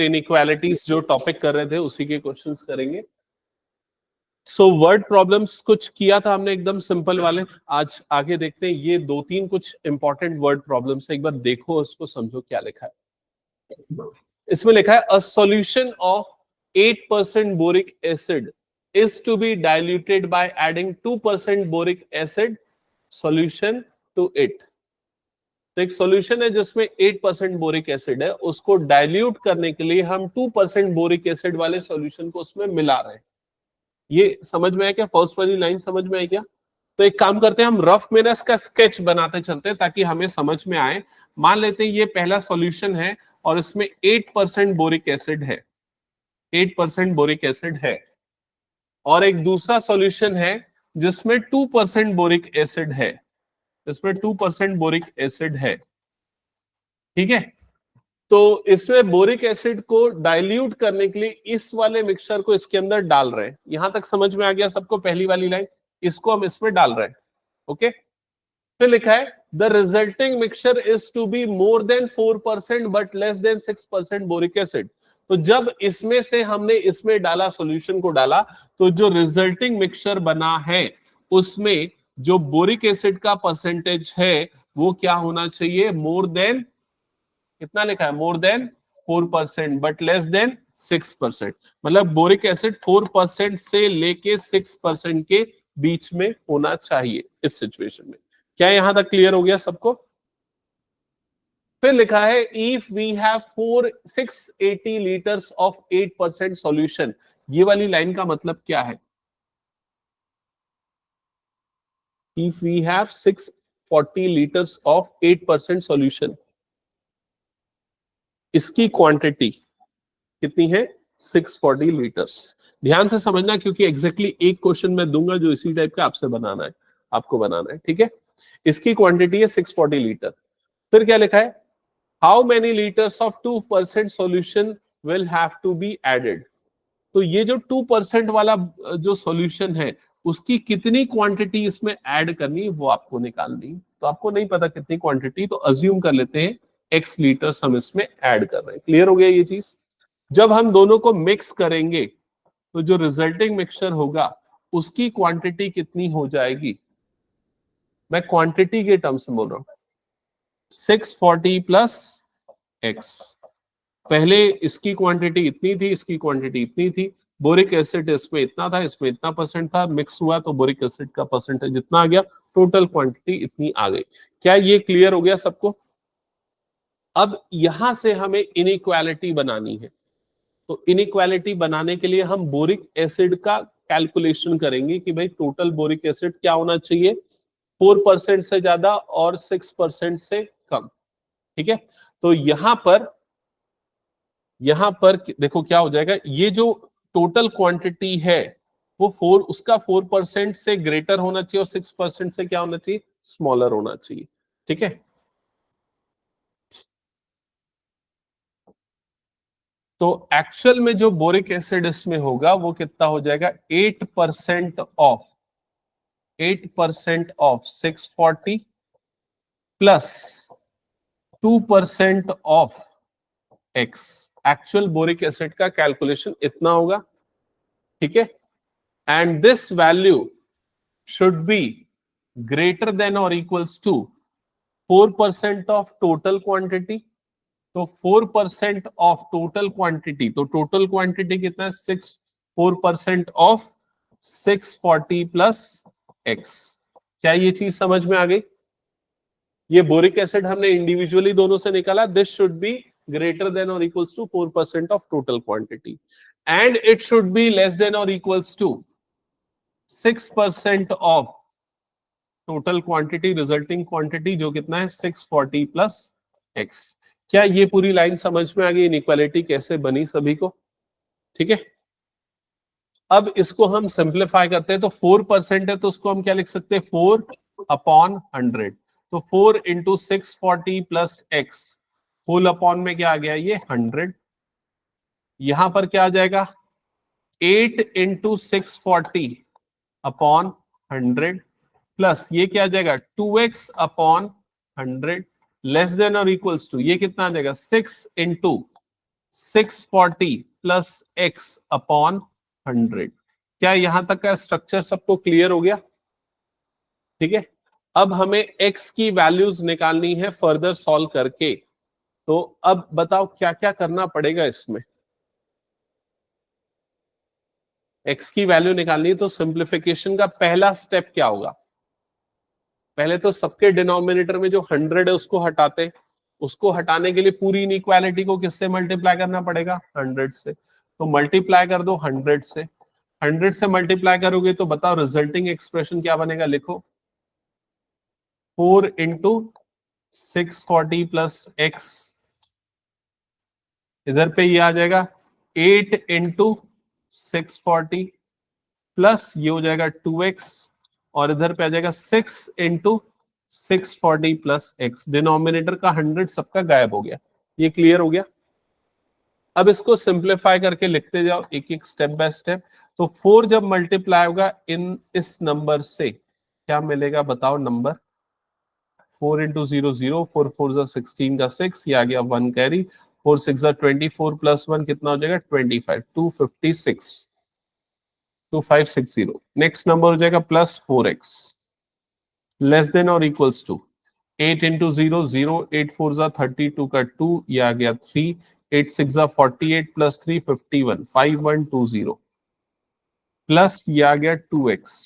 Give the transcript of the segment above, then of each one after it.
Inequalities जो topic कर रहे थे उसी के क्वेश्चंस करेंगे। सो वर्ड प्रॉब्लम्स कुछ किया था हमने एकदम सिंपल वाले, आज आगे देखते हैं ये 2-3 कुछ इंपॉर्टेंट वर्ड प्रॉब्लम्स, एक बार देखो उसको समझो क्या लिखा है। इसमें लिखा है a solution of 8% boric acid is to be diluted by adding 2% boric acid solution to it। तो एक सॉल्यूशन है जिसमें 8% बोरिक एसिड है, उसको डाइल्यूट करने के लिए हम 2% बोरिक एसिड वाले सॉल्यूशन को उसमें मिला रहे हैं। ये समझ में आया क्या? फर्स्ट वाली लाइन समझ में आई क्या? तो एक काम करते हैं, हम रफ में ना इसका स्केच बनाते चलते हैं ताकि हमें समझ में आए। मान लेते हैं ये पहला सॉल्यूशन है और इसमें 8% बोरिक एसिड है, 8% बोरिक एसिड है, और एक दूसरा सॉल्यूशन है जिसमें 2% बोरिक एसिड है, इसमें 2% बोरिक एसिड है। ठीक है, तो इसमें बोरिक एसिड को डाइल्यूट करने के लिए इस वाले मिक्सचर को इसके अंदर डाल रहे हैं। यहां तक समझ में आ गया सबको? पहली वाली लाइन, इसको हम इसमें डाल रहे हैं। ओके, फिर लिखा है the resulting mixture is to be more than 4% but less than 6% boric acid. तो जब इसमें से हमने इसमें डाला, सॉल्यूशन को डाला, तो जो रिजल्टिंग मिक्सचर बना है उसमें जो बोरिक एसिड का परसेंटेज है वो क्या होना चाहिए? मोर देन, कितना लिखा है? मोर देन 4% बट लेस देन 6%। मतलब बोरिक एसिड 4% से लेके 6% के बीच में होना चाहिए इस सिचुएशन में। क्या यहां तक क्लियर हो गया सबको? फिर लिखा है if we have 680 liters of 8% solution. ये वाली लाइन का मतलब क्या है? If we have 640 liters of 8% solution, इसकी क्वांटिटी कितनी है? 640 लीटर्स। ध्यान से समझना क्योंकि एग्जैक्टली एक क्वेश्चन मैं दूंगा जो इसी टाइप का आपसे बनाना है, आपको बनाना है। ठीक है, इसकी क्वांटिटी है 640 लीटर। फिर क्या लिखा है? How many liters of 2% solution will have to be added. तो ये जो 2% वाला जो सॉल्यूशन है उसकी कितनी क्वांटिटी इसमें ऐड करनी वो आपको निकालनी। तो आपको नहीं पता कितनी क्वांटिटी, तो अज्यूम कर लेते हैं x लीटर्स हम इसमें ऐड कर रहे हैं। क्लियर हो गया ये चीज? जब हम दोनों को मिक्स करेंगे तो जो रिजल्टिंग मिक्सचर होगा उसकी क्वांटिटी कितनी हो जाएगी? मैं क्वांटिटी के टर्म्स में बोल रहा हूं, 640 प्लस x। पहले इसकी क्वांटिटी इतनी थी, इसकी क्वांटिटी इतनी थी, बोरिक एसिड इसमें इतना था, इसमें इतना परसेंट था, मिक्स हुआ तो बोरिक एसिड का परसेंटेज इतना आ गया, टोटल क्वांटिटी इतनी आ गई। क्या ये क्लियर हो गया सबको? अब यहां से हमें इनइक्वालिटी बनानी है, तो इनइक्वालिटी बनाने के लिए हम बोरिक एसिड का कैलकुलेशन करेंगे कि भाई टोटल बोरिक एसिड क्या होना चाहिए? 4% से ज्यादा और 6% से कम। ठीक है, तो यहां पर देखो क्या हो जाएगा, ये जो टोटल क्वांटिटी है वो उसका 4% से ग्रेटर होना चाहिए और 6% से क्या होना चाहिए? स्मॉलर होना चाहिए। ठीक है, तो एक्चुअल में जो बोरिक एसिड इसमें होगा वो कितना हो जाएगा? 8% of 640 plus 2% of x। Actual boric acid का कैलकुलेशन इतना होगा। ठीक है, and this value should be greater than और equals to 4% of total quantity. तो 4% ऑफ टोटल क्वांटिटी, तो टोटल क्वांटिटी कितना है? 4% ऑफ 640 प्लस x। क्या ये चीज समझ में आ गई? ये बोरिक एसिड हमने इंडिविजुअली दोनों से निकाला, this should be greater than और equals to 4% of total quantity and it should be less than और equals to 6% of total quantity, resulting quantity जो कितना है? 640 प्लस x। क्या ये पूरी लाइन समझ में आ गई? इनइक्वालिटी कैसे बनी सभी को? ठीक है, अब इसको हम सिंप्लीफाई करते हैं। तो 4% है तो उसको हम क्या लिख सकते हैं? 4/100। तो 4 into 640 plus x whole upon में क्या आ गया? ये 100। यहां पर क्या आ जाएगा? 8 इंटू 640 अपॉन 100 प्लस ये क्या आ जाएगा? 2x अपॉन 100 लेस देन और इक्वल्स टू ये कितना आ जाएगा? 6 इंटू 640 प्लस x अपॉन 100। क्या यहां तक का स्ट्रक्चर सबको क्लियर हो गया? ठीक है, अब हमें x की वैल्यूज निकालनी है फर्दर सॉल्व करके। तो अब बताओ क्या क्या करना पड़ेगा इसमें। x की वैल्यू निकालनी है तो सिंप्लीफिकेशन का पहला स्टेप क्या होगा? पहले तो सबके डिनोमिनेटर में जो 100 है उसको हटाते हैं। उसको हटाने के लिए पूरी इनइक्वालिटी को किससे मल्टीप्लाई करना पड़ेगा? 100 से। तो मल्टीप्लाई कर दो 100 से। 100 से मल्टीप्लाई करोगे तो बताओ रिजल्टिंग एक्सप्रेशन क्या बनेगा? लिखो 4 इंटू 640 प्लस एक्स, इधर पे ये आ जाएगा 8 इंटू 640 प्लस ये हो जाएगा 2x, और इधर पे आ जाएगा 6 इंटू 640 प्लस एक्स। डिनोमिनेटर का 100 सबका गायब हो गया। ये क्लियर हो गया? अब इसको सिंप्लीफाई करके लिखते जाओ एक एक स्टेप बाय स्टेप। तो 4 जब मल्टीप्लाई होगा इन इस नंबर से क्या मिलेगा बताओ नंबर? 4 इंटू 0 0, 4 4 16 का 6, ये आ गया 1 कैरी, 4 6 24 प्लस 1 कितना हो जाएगा? 25, 256, 2560। नेक्स्ट नंबर हो जाएगा प्लस 4x लेस देन और इक्वल्स टू 8 इंटू 0 0, 8 4 32 का 2, ये आ गया 3, 8 6 48 प्लस 3 51, 5120 प्लस ये आ गया 2x।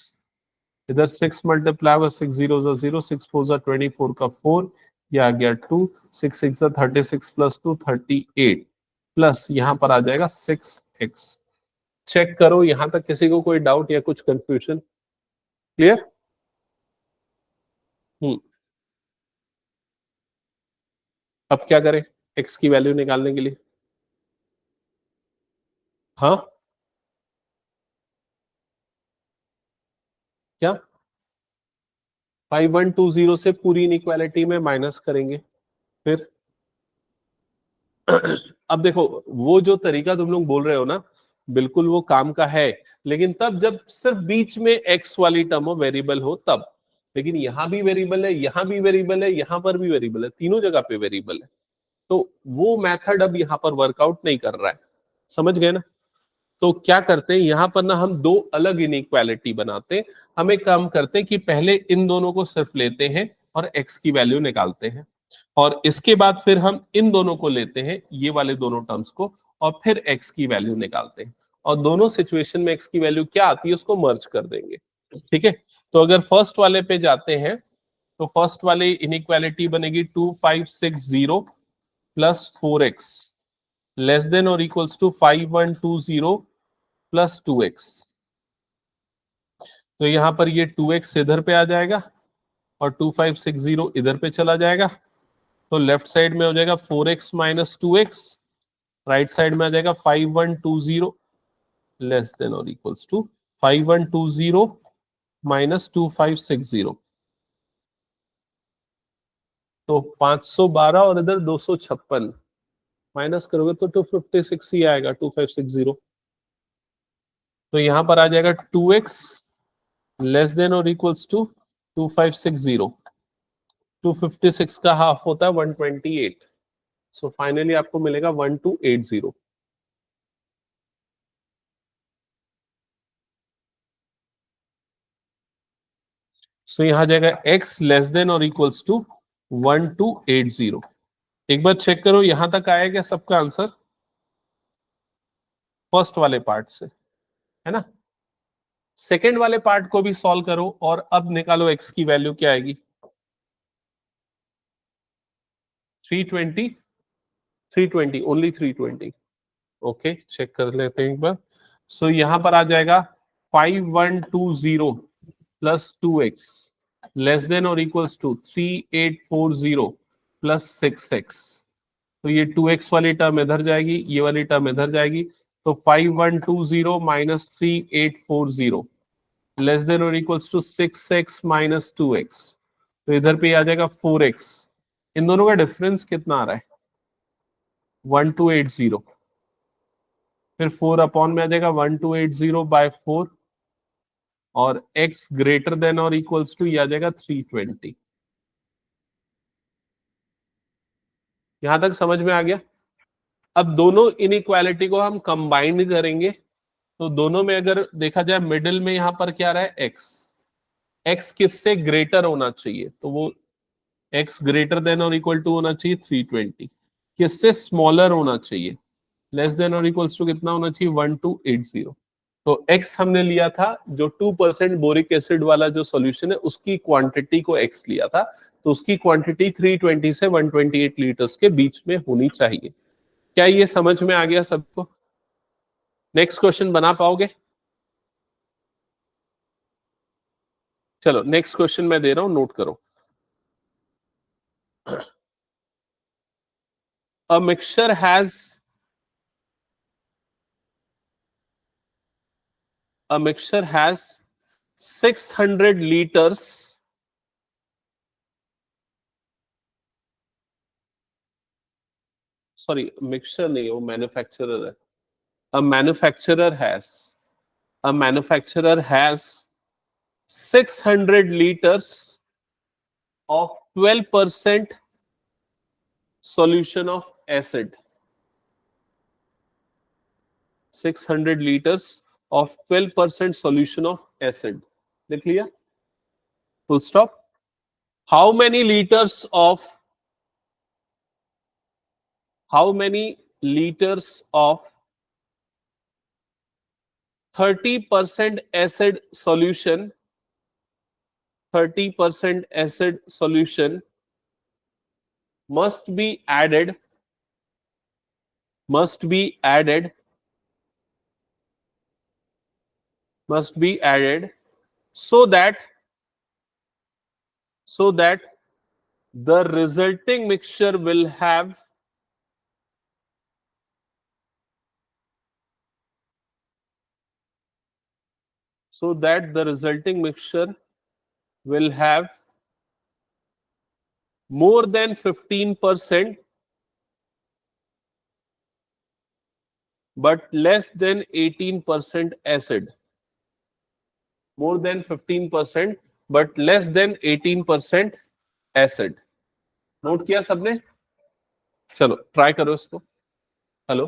इधर 6 मल्टीप्लाई हुआ 6 0 0, 6 4 24 का 4, ये आ गया 2, 6 6 36 प्लस 2 38 प्लस यहां पर आ जाएगा 6x। चेक करो यहां तक किसी को कोई डाउट या कुछ कंफ्यूजन? क्लियर? अब क्या करें x की वैल्यू निकालने के लिए? हाँ, क्या 5120 से पूरी इनइक्वालिटी में माइनस करेंगे। फिर अब देखो वो जो तरीका तुम लोग बोल रहे हो ना, बिल्कुल वो काम का है, लेकिन तब जब सिर्फ बीच में x वाली टर्म हो, वेरिएबल हो तब। लेकिन यहां भी वेरिएबल है, यहां भी वेरिएबल है, यहां पर भी वेरिएबल है, तीनों जगह पे वेरिएबल है। तो वो मेथड अब यहां पर वर्कआउट नहीं कर रहा है। समझ गए ना? तो क्या करते हैं यहां पर ना, हम दो अलग इनइक्वालिटी बनाते हैं। हम एक काम करते हैं कि पहले इन दोनों को सिर्फ लेते हैं और x की वैल्यू निकालते हैं, और इसके बाद फिर हम इन दोनों को लेते हैं, ये वाले दोनों टर्म्स को, और फिर x की वैल्यू निकालते हैं, और दोनों सिचुएशन में x की वैल्यू क्या आती है उसको मर्ज कर देंगे। ठीक है, तो अगर फर्स्ट वाले पे जाते हैं तो फर्स्ट वाली इनइक्वालिटी बनेगी 2560 प्लस 4x लेस देन और इक्वल्स टू 5120 प्लस 2x। तो यहां पर ये 2x इधर पे आ जाएगा और 2560 इधर पे चला जाएगा। तो लेफ्ट साइड में हो जाएगा 4x minus 2x, right side में आ जाएगा 5120 लेस देन और इक्वल्स टू 5120 माइनस 2560। तो 512 और इधर 256 माइनस करोगे तो 256 ही आएगा, 2560। तो यहां पर आ जाएगा 2x लेस देन और इक्वल्स टू 2560। 256 का हाफ होता है 128। सो फाइनली आपको मिलेगा 1280। सो यहां जाएगा x लेस देन और इक्वल्स टू 1280। एक बार चेक करो यहां तक आया क्या सबका आंसर? फर्स्ट वाले पार्ट से, है ना? सेकेंड वाले पार्ट को भी सॉल्व करो और अब निकालो x की वैल्यू क्या आएगी? 320, 320, ओनली 320। ओके, चेक कर लेते हैं एक बार। सो यहां पर आ जाएगा 5120 प्लस 2x लेस देन और इक्वल्स टू 3840 प्लस 6x। तो ये 2x वाली टर्म इधर जाएगी, ये वाली टर्म इधर जाएगी। तो 5120 माइनस 3840 लेस देन और equals to 6x minus 2x। तो इधर पे आ जाएगा 4x। इन दोनों का डिफरेंस कितना आ रहा है? 1280। फिर 4 अपॉन में आ जाएगा 1280 बाय 4, और x ग्रेटर देन और इक्वल्स टू ये आ जाएगा 320। यहां तक समझ में आ गया? अब दोनों इनइक्वालिटी को हम कंबाइंड करेंगे, तो दोनों में अगर देखा जाए मिडिल में यहां पर क्या रहा है, एक्स। एक्स किससे ग्रेटर होना चाहिए, तो वो एक्स ग्रेटर देन और इक्वल टू होना चाहिए 320। किससे स्मॉलर होना चाहिए, लेस देन और इक्वल्स टू कितना होना चाहिए, 1280। तो एक्स हमने लिया था जो 2% बोरिक एसिड वाला जो सॉल्यूशन है उसकी क्वांटिटी को एक्स लिया था, तो उसकी क्वांटिटी 320 से 128 लीटर्स के बीच में होनी चाहिए। क्या ये समझ में आ गया सबको? नेक्स्ट क्वेश्चन बना पाओगे? चलो नेक्स्ट क्वेश्चन मैं दे रहा हूं, नोट करो। A mixture has a mixture has 600 liters. Sorry mixture नहीं है, वो मैन्युफैक्चरर है। A manufacturer has a manufacturer has 600 liters of 12% solution of acid. 600 liters of 12% solution of acid. लिख लिया? Full stop. How many liters of how many liters of 30% acid solution 30% acid solution must be added must be added must be added so that the resulting mixture will have so that the resulting mixture will have more than 15% but less than 18% acid. More than 15% but less than 18% acid. Note किया सबने? चलो try करो इसको। Hello,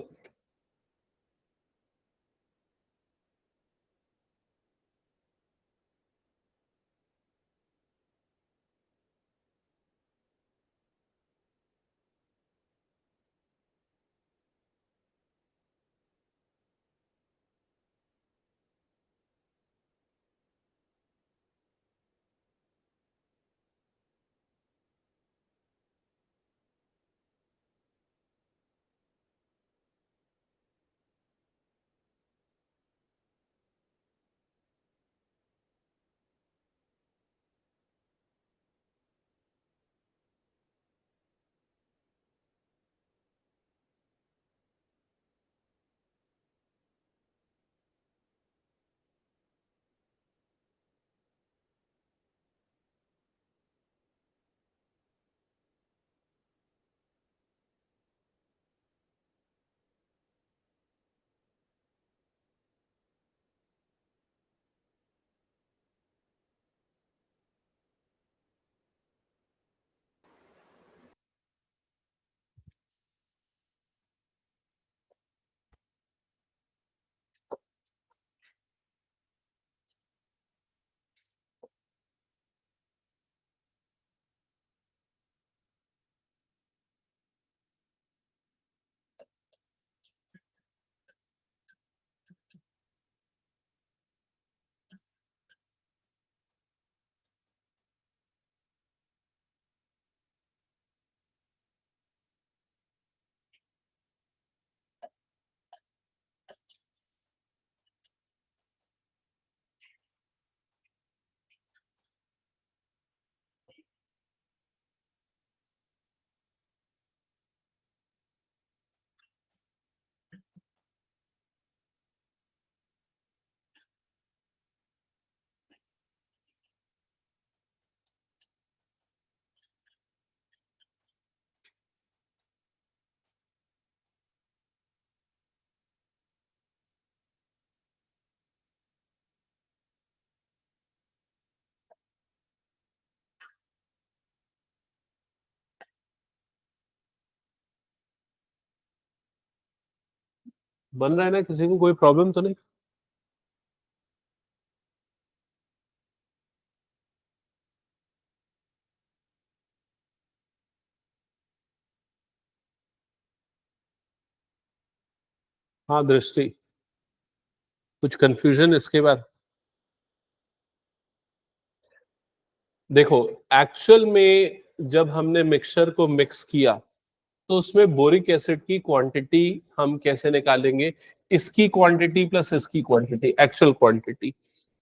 बन रहा है ना? किसी को कोई प्रॉब्लम तो नहीं? हाँ दृष्टि, कुछ कंफ्यूजन इसके बाद? देखो, एक्चुअल में जब हमने मिक्सचर को मिक्स किया तो उसमें बोरिक एसिड की क्वांटिटी हम कैसे निकालेंगे? इसकी क्वांटिटी प्लस इसकी क्वांटिटी, एक्चुअल क्वांटिटी।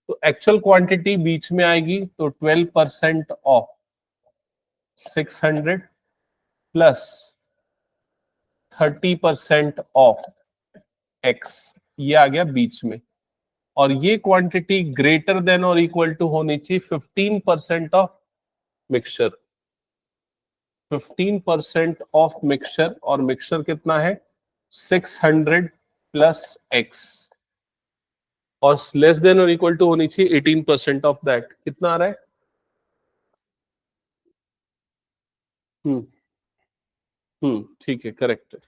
तो एक्चुअल क्वांटिटी बीच में आएगी, तो 12% ऑफ 600 प्लस 30% ऑफ एक्स, ये आ गया बीच में। और ये क्वांटिटी ग्रेटर देन और इक्वल टू होनी चाहिए 15% ऑफ मिक्सचर। 15% ऑफ मिक्सचर, और मिक्सचर कितना है? 600 प्लस एक्स, और लेस देन और इक्वल टू होनी चाहिए 18% ऑफ दैट। कितना आ रहा है? हम्म ठीक है, करेक्ट है।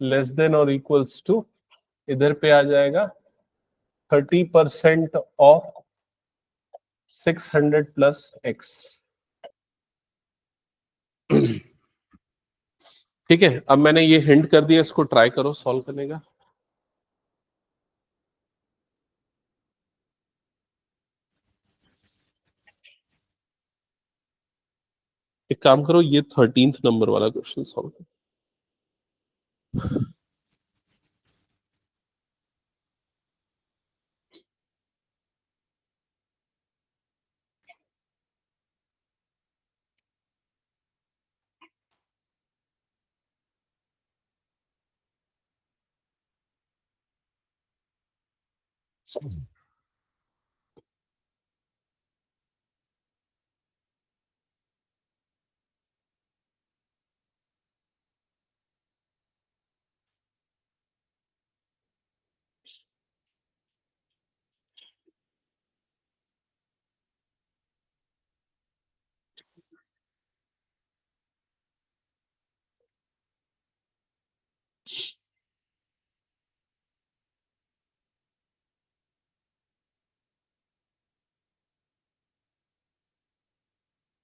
लेस देन और इक्वल्स टू, इधर पे आ जाएगा 30% ऑफ 600 प्लस एक्स। ठीक है, अब मैंने ये हिंट कर दिया, इसको ट्राई करो सॉल्व करने का। एक काम करो, ये 13th नंबर वाला क्वेश्चन सॉल्व करो।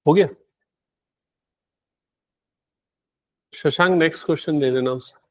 हो गया? शशांक नेक्स्ट क्वेश्चन ले लेना उससे।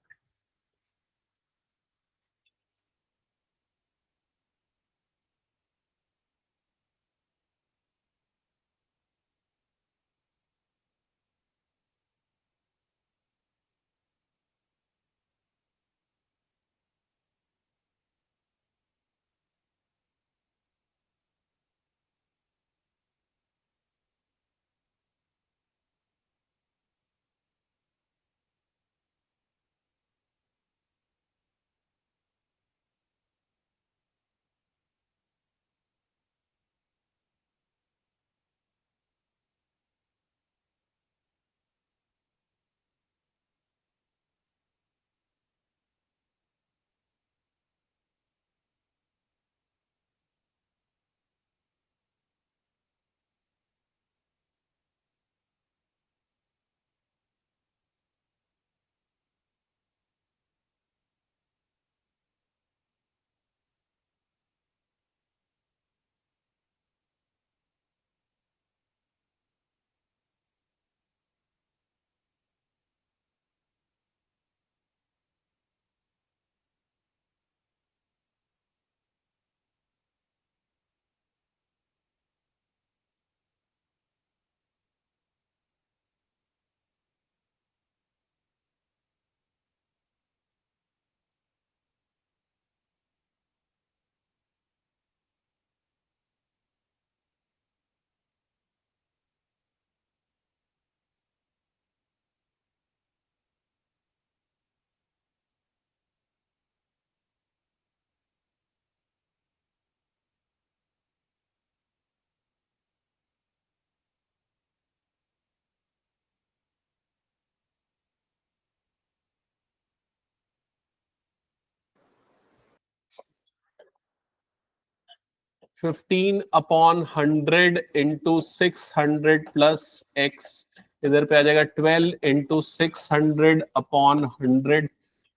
Fifteen upon 100 into 600 plus x, इधर पे आ जाएगा 12 into 600 upon 100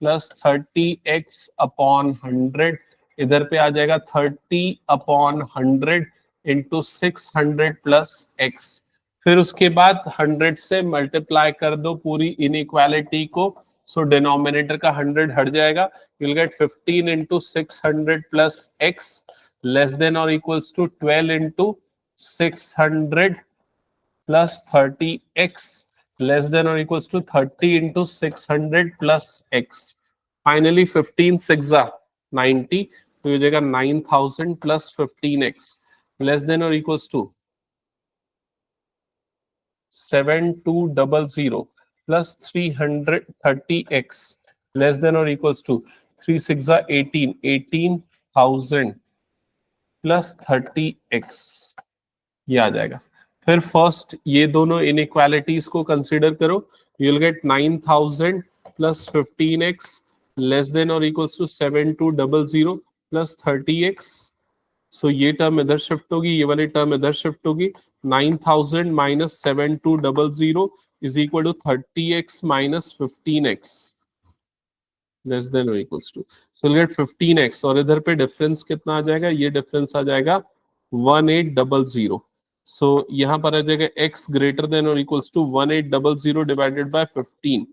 plus 30x upon 100, इधर पे आ जाएगा 30 अपॉन 100 इंटू 600 प्लस x। फिर उसके बाद 100 से मल्टीप्लाई कर दो पूरी इनइक्वालिटी को, सो डिनोमिनेटर का 100 हट जाएगा, you will get 15 into 600 plus x less than और equals to 12 into 600 plus 30x less than or equals to 30 into 600 plus x. Finally 15 6 90, तो ये जाएगा 9000 plus 15x less than or equals to 7200 plus 330x less than or equals to 3 6 18, 18,000 plus 30x, ये आ जाएगा। फिर first ये दोनों inequalities को consider करो, you will gate 9000 plus 15x less than और इक्वल्स टू 7200 प्लस 30x। सो ये टर्म इधर शिफ्ट होगी, ये वाली टर्म इधर शिफ्ट होगी, 9000 minus 7200 is equal to 30x minus 15x less than और equals to, so will get 15x, और इधर पे डिफरेंस कितना आ जाएगा, ये डिफरेंस आ जाएगा 1800। सो यहां पर आ जाएगा x ग्रेटर देन और इक्वल्स टू 1800 डिवाइडेड बाय 15,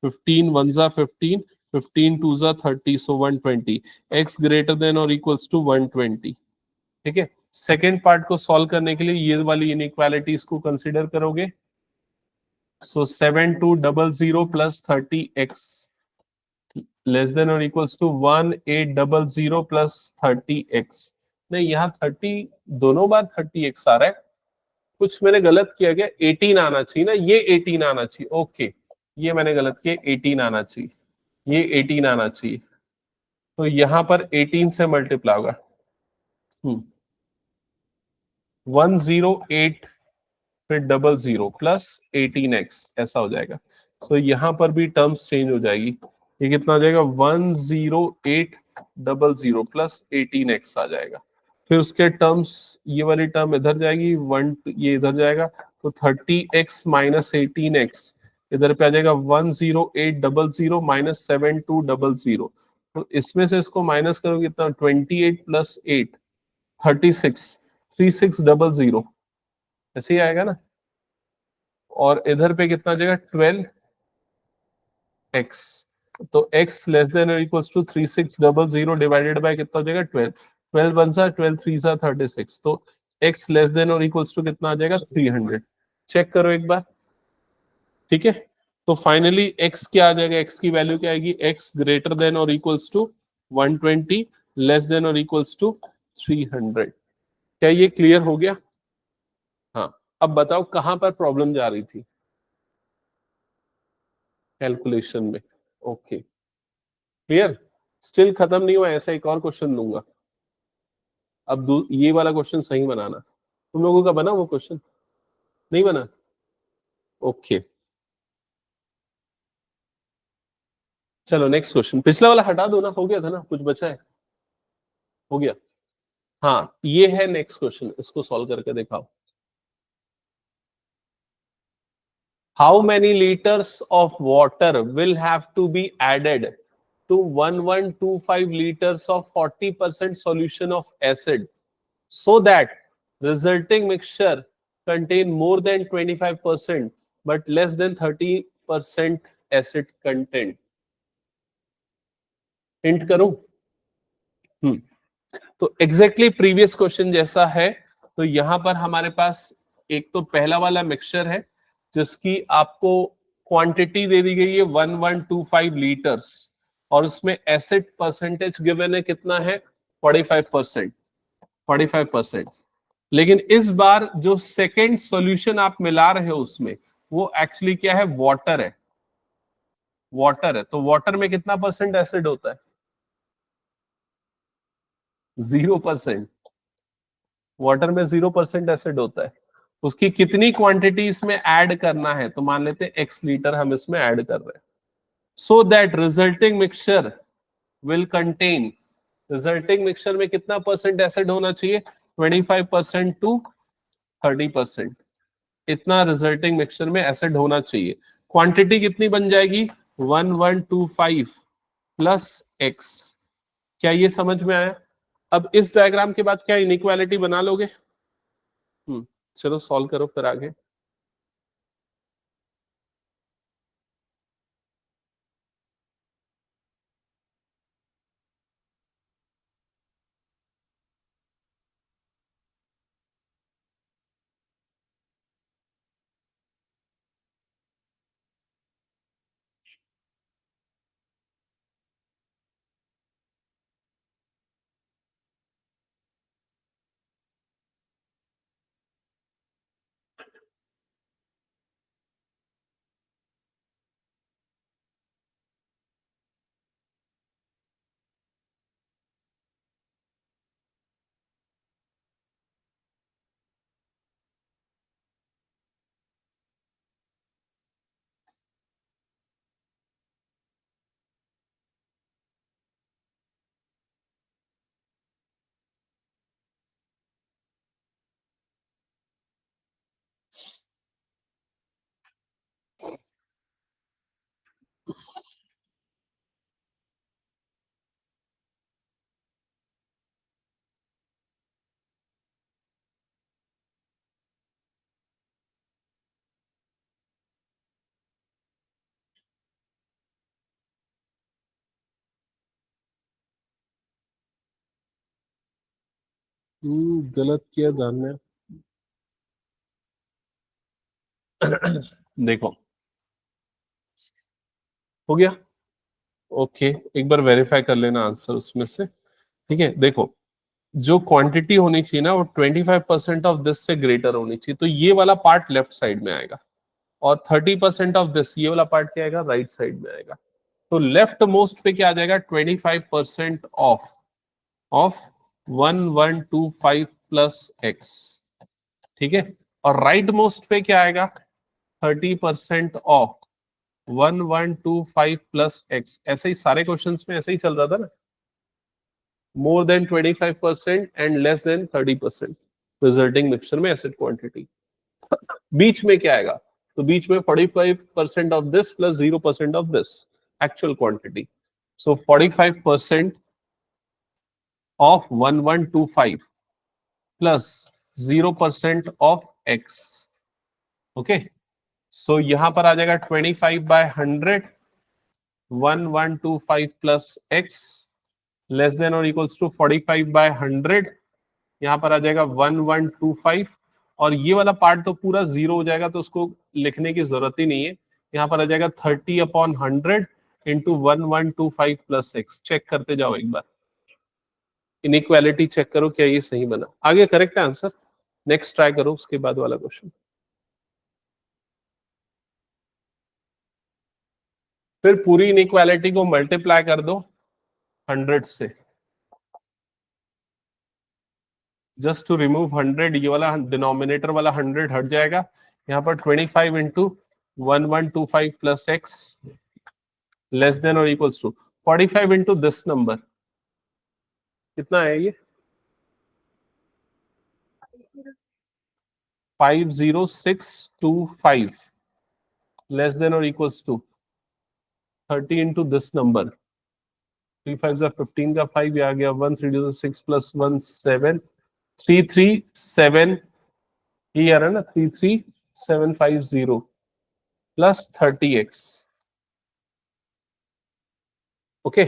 15 1 जा 15, 15 2 जा 30, सो 120, x ग्रेटर देन और इक्वल्स टू 120। ठीक है, सेकेंड पार्ट को सॉल्व करने के लिए ये वाली इनइक्वालिटीज को कंसीडर करोगे, सो 7200 प्लस 30x लेस देन और इक्वल्स टू 1800 प्लस 30x। नहीं, यहाँ 30 दोनों बार 30x आ रहा है, कुछ मैंने गलत किया गया, 18 आना चाहिए ना, ये 18 आना चाहिए, ओके ये मैंने गलत किया, 18 आना चाहिए, ये 18 आना चाहिए, तो यहाँ पर 18 से मल्टीप्लाई होगा 108 फिर 00 प्लस 18x, ऐसा हो जाएगा। तो यहाँ पर भी टर्म्स चेंज हो जाएगी, ये कितना आ जाएगा 10800 प्लस 18x आ जाएगा। फिर उसके टर्म्स, ये वाली टर्म इधर जाएगी, ये इधर जाएगा, तो 30x माइनस 18x इधर पे आ जाएगा 10800 माइनस 7200, तो इसमें से इसको माइनस करोगे कितना, 28 प्लस 8 36, 3600 ऐसे ही आएगा ना, और इधर पे कितना आ जाएगा 12x, तो x लेस देन और इक्वल्स टू 3600 डिवाइडेड बाय कितना हो जाएगा 12, 12 1 सा 12 3 सा 36, तो x लेस देन और इक्वल्स टू कितना आ जाएगा 300। चेक करो एक बार, ठीक है, तो फाइनली x क्या आ जाएगा, x की वैल्यू क्या आएगी, x ग्रेटर देन और इक्वल्स टू 120 लेस देन और इक्वल्स टू 300। क्या ये क्लियर हो गया? हाँ, अब बताओ कहां पर प्रॉब्लम जा रही थी कैलकुलेशन में? ओके क्लियर, स्टिल खत्म नहीं हुआ, ऐसा एक और क्वेश्चन दूंगा। अब ये वाला क्वेश्चन सही बनाना। तुम लोगों का बना वो क्वेश्चन? नहीं बना? ओके चलो नेक्स्ट क्वेश्चन, पिछला वाला हटा दो ना, हो गया था ना, कुछ बचा है? हो गया, हाँ ये है नेक्स्ट क्वेश्चन, इसको सॉल्व करके दिखाओ। How many liters of water will have to be added to 1125 liters of 40% solution of acid so that resulting mixture contain more than 25% but less than 30% acid content? Hint करूं? तो exactly previous question जैसा है, तो यहां पर हमारे पास एक तो पहला वाला मिक्सचर है जिसकी आपको क्वांटिटी दे दी गई है 1125 लीटर्स, और उसमें एसिड परसेंटेज गिवन है कितना है 45%, 45%। लेकिन इस बार जो सेकेंड सॉल्यूशन आप मिला रहे हो उसमें वो एक्चुअली क्या है, वाटर है, वाटर है। तो वाटर में कितना परसेंट एसिड होता है? 0%। वाटर में 0% एसिड होता है। उसकी कितनी क्वांटिटी इसमें ऐड करना है, तो मान लेते हैं x लीटर हम इसमें ऐड कर रहे हैं, so that resulting mixture will contain, resulting mixture में कितना परसेंट एसिड होना चाहिए, 25% टू 30%, इतना रिजल्टिंग मिक्सचर में एसिड होना चाहिए। क्वांटिटी कितनी बन जाएगी, 1125 प्लस x। क्या ये समझ में आया? अब इस डायग्राम के बाद क्या इनइक्वालिटी बना लोगे? चलो सॉल्व करो फिर आगे। गलत किया ध्यान में। देखो हो गया। ओके, एक बार वेरीफाई कर लेना आंसर उसमें से। ठीक है, देखो जो क्वांटिटी होनी चाहिए ना वो 25% ऑफ दिस से ग्रेटर होनी चाहिए, तो ये वाला पार्ट लेफ्ट साइड में आएगा, और 30% ऑफ दिस, ये वाला पार्ट क्या आएगा? राइट साइड में आएगा। तो लेफ्ट मोस्ट पे क्या आ जाएगा? 25% ऑफ ऑफ 1125 प्लस एक्स। ठीक है, और राइट मोस्ट पे क्या आएगा? 30% ऑफ 1125 प्लस एक्स। ऐसे ही सारे क्वेश्चंस में ऐसे ही चल रहा था ना, more than 25% and less than 30% resulting mixture में एसिड क्वांटिटी। बीच में क्या आएगा? तो बीच में 45% of this plus 0% of this actual quantity. So 45% of 1125 plus 0% of x। Okay, so यहां पर आ जाएगा 25/100 1125 प्लस x लेस देन और इक्वल्स टू 45/100। यहां पर आ जाएगा 1125, और ये वाला पार्ट तो पूरा जीरो हो जाएगा, तो उसको लिखने की जरूरत ही नहीं है। यहां पर आ जाएगा 30/100 इंटू 1125 प्लस एक्स। चेक करते जाओ एक बार, इनइक्वालिटी चेक करो क्या ये सही बना। आगे करेक्ट आंसर, नेक्स्ट ट्राई करो उसके बाद वाला क्वेश्चन। फिर पूरी इनइक्वालिटी को मल्टीप्लाई कर दो 100 से, जस्ट टू रिमूव 100। ये वाला डिनोमिनेटर वाला 100 हट जाएगा। यहाँ पर 25 into 1125 plus x less than और equals to 45 into this number. कितना है ये? 50625 लेस देन और equals to 30 into this number. 3 5 15 का 5 आ गया, 1 3 6 प्लस 1 7 337। ये आ रहा है ना 33750 प्लस 30x। ओके,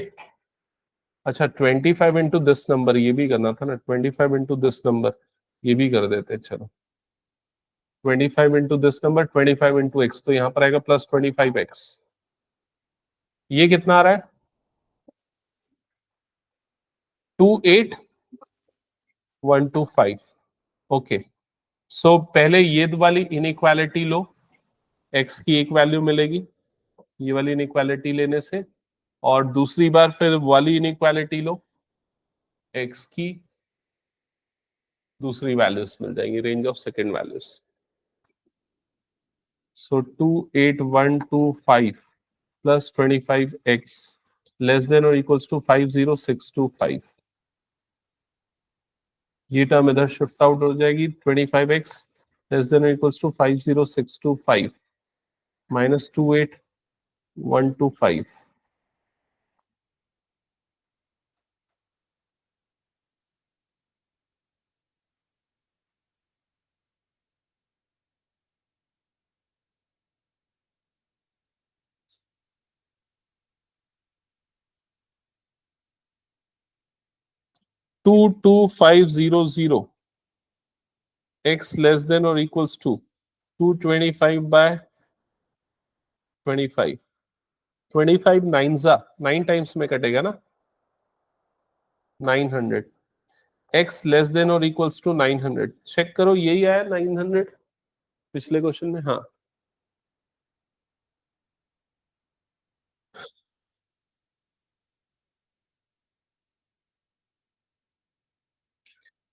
अच्छा 25 इंटू दिस नंबर ये भी करना था ना, 25 इंटू दिस नंबर ये भी कर देते हैं। चलो 25 into this number 25 into x, तो यहाँ पर आएगा प्लस 25x। ये कितना आ रहा है? 28125। ओके, सो पहले ये वाली इनइक्वालिटी लो, x की एक वैल्यू मिलेगी ये वाली इनइक्वालिटी लेने से, और दूसरी बार फिर वाली इनइक्वालिटी लो, x की दूसरी वैल्यूज मिल जाएंगी, range of second values. So 28125 plus 25x less than और इक्वल्स टू 50625। ये टर्म इधर शिफ्ट आउट हो जाएगी, 25x लेस देन और equals to 50625 minus 28125 1 to 5. Two two 500 x less than or equals to 225 by 25. 25 9 times में कटेगा ना, 900. x less than और इक्वल्स टू 900. चेक करो यही आया 900 पिछले क्वेश्चन में. हाँ,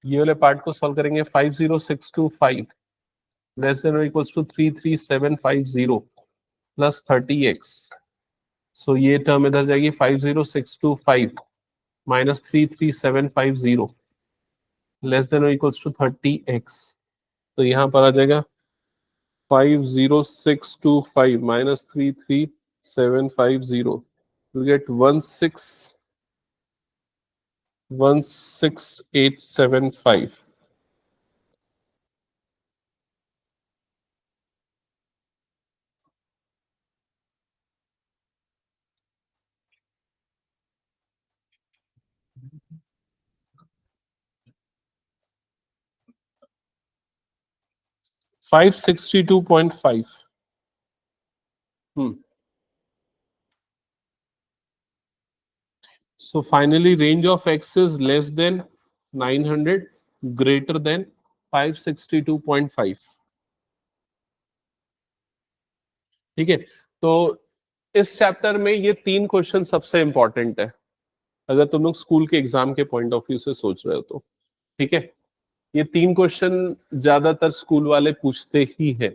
ये वाले पार्ट को सॉल्व करेंगे. 50625 लेस देन और इक्वल्स टू 33750 प्लस 30x. सो ये टर्म इधर जाएगी. 50625 माइनस 33750 लेस देन और इक्वल्स टू 30x. तो यहाँ पर आ जाएगा 50625 minus 33750. You get 16875. $562.5. So finally range of x is less than 900, greater than 562.5. ठीक है. तो इस चैप्टर में ये 3 क्वेश्चन सबसे इंपॉर्टेंट है अगर तुम लोग स्कूल के एग्जाम के पॉइंट ऑफ व्यू से सोच रहे हो तो. ठीक है, ये 3 क्वेश्चन ज्यादातर स्कूल वाले पूछते ही हैं.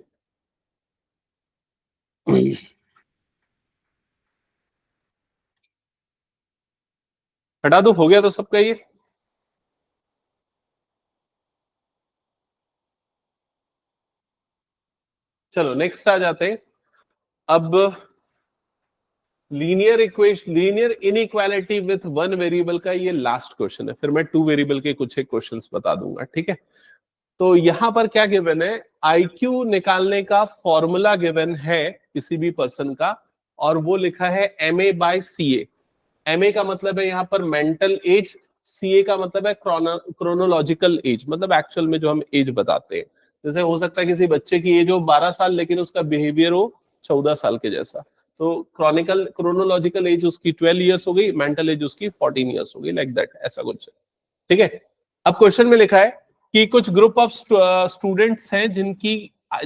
हटा दो, हो गया तो सबका ये. चलो नेक्स्ट आ जाते हैं. अब linear equation, linear inequality with 1 variable का ये लास्ट क्वेश्चन है. फिर मैं 2 वेरिएबल के कुछ एक क्वेश्चंस बता दूंगा. ठीक है, तो यहां पर क्या गिवन है, आईक्यू निकालने का फॉर्मूला गिवन है किसी भी पर्सन का, और वो लिखा है MA बाय CA. MA का मतलब है यहाँ पर मेंटल एज, CA का मतलब है क्रोनोलॉजिकल एज, मतलब एक्चुअल में जो हम एज बताते हैं. जैसे हो सकता है किसी बच्चे की एज हो 12 साल लेकिन उसका बिहेवियर हो 14 साल के जैसा, तो क्रोनोलॉजिकल एज उसकी 12 इयर्स हो गई, मेंटल एज उसकी 14 इयर्स हो गई, लाइक दैट, ऐसा कुछ. ठीक है, अब क्वेश्चन में लिखा है कि कुछ ग्रुप ऑफ स्टूडेंट्स हैं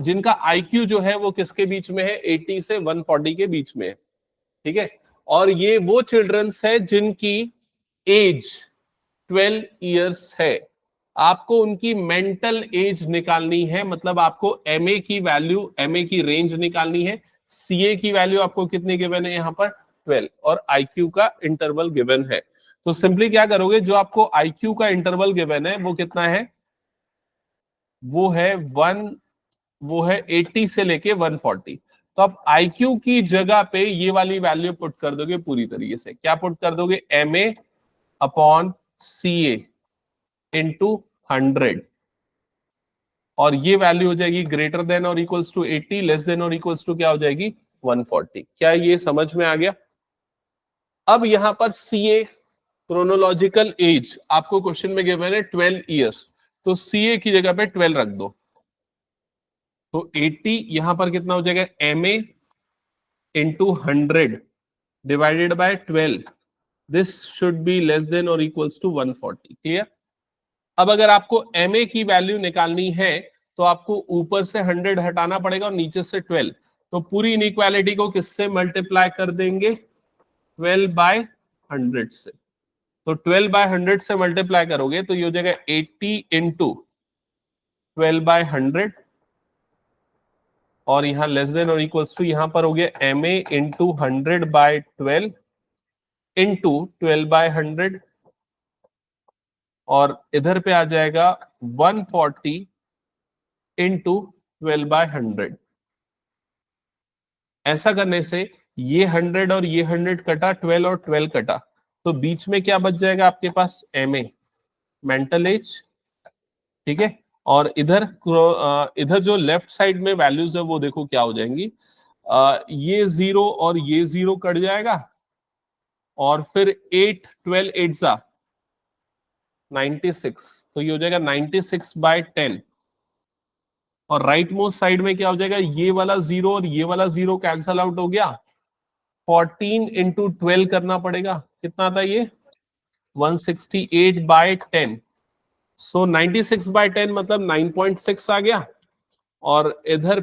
जिनका आईक्यू जो है वो किसके बीच में है, 80 से 140 के बीच में है. ठीक है, और ये वो चिल्ड्रंस है जिनकी एज 12 इयर्स है. आपको उनकी मेंटल एज निकालनी है, मतलब आपको MA की वैल्यू, MA की रेंज निकालनी है. CA की वैल्यू आपको कितनी गिवन है यहाँ पर, 12, और IQ का इंटरवल गिवन है. तो सिंपली क्या करोगे, जो आपको IQ का इंटरवल गिवन है वो कितना है, वो है 80 से लेके 140. तो आप IQ की जगह पे ये वाली वैल्यू पुट कर दोगे पूरी तरीके से. क्या पुट कर दोगे, MA अपॉन CA इंटू 100, और ये वैल्यू हो जाएगी ग्रेटर देन और इक्वल्स टू 80, लेस देन और इक्वल्स टू क्या हो जाएगी, 140. क्या ये समझ में आ गया? अब यहां पर CA क्रोनोलॉजिकल एज आपको क्वेश्चन में गिवन है 12 इयर्स, तो CA की जगह पे 12 रख दो. तो 80 यहां पर कितना हो जाएगा, MA into 100 divided by 12. This should be less than और इक्वल्स टू 140. क्लियर? अब अगर आपको MA की वैल्यू निकालनी है तो आपको ऊपर से 100 हटाना पड़ेगा और नीचे से 12. तो पूरी इनइक्वालिटी को किससे मल्टीप्लाई कर देंगे, 12 बाय 100 से. तो 12 बाय 100 से मल्टीप्लाई करोगे तो ये हो जाएगा 80 इंटू 12 बाय 100, और यहां लेस देन और इक्वल्स टू यहां पर हो गया MA into 100 by 12 into 12 by 100, और इधर पे आ जाएगा 140 इंटू 12 बाय 100. ऐसा करने से ये 100 और ये 100 कटा, 12 और 12 कटा, तो बीच में क्या बच जाएगा आपके पास, MA मेंटल एज, ठीक है। और इधर जो लेफ्ट साइड में वैल्यूज है वो देखो क्या हो जाएंगी, ये 0 और ये 0 कट जाएगा, और फिर 8 12 8 सा 96, तो ये हो जाएगा 96/10। और राइट मोस्ट साइड में क्या हो जाएगा, ये वाला 0 और ये वाला 0 कैंसल आउट हो गया, 14 इंटू 12 करना पड़ेगा, कितना था ये, 168/10। सो 96/10 मतलब 9.6 आ गया। और इधर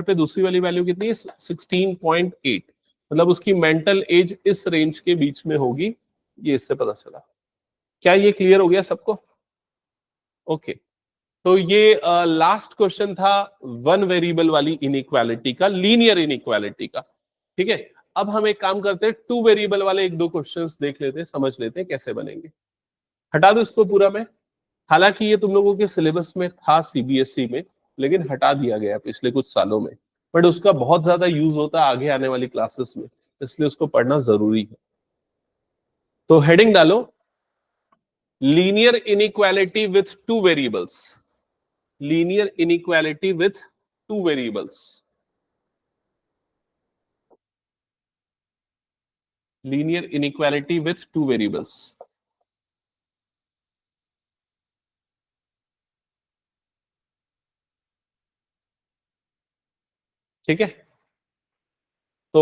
पे दूसरी वाली वैल्यू कितनी है, 16.8, मतलब उसकी मेंटल एज इस रेंज के बीच में होगी, ये इससे पता चला। क्या ये क्लियर हो गया सबको? ओके तो ये लास्ट क्वेश्चन था वन वेरिएबल वाली इनइक्वालिटी का, लीनियर इनइक्वालिटी का, ठीक है। अब हम एक काम करते हैं, टू वेरिएबल वाले एक दो क्वेश्चंस देख लेते हैं, समझ लेते हैं कैसे बनेंगे। हटा दो इसको पूरा मैं, हालांकि ये तुम लोगों के सिलेबस में था सीबीएसई में, लेकिन हटा दिया गया पिछले कुछ सालों में, बट उसका बहुत ज्यादा यूज होता है आगे आने वाली क्लासेस में, इसलिए उसको पढ़ना जरूरी है। तो हेडिंग डालो, linear inequality with two variables, linear inequality with two variables, linear inequality with two variables। ठीक है, तो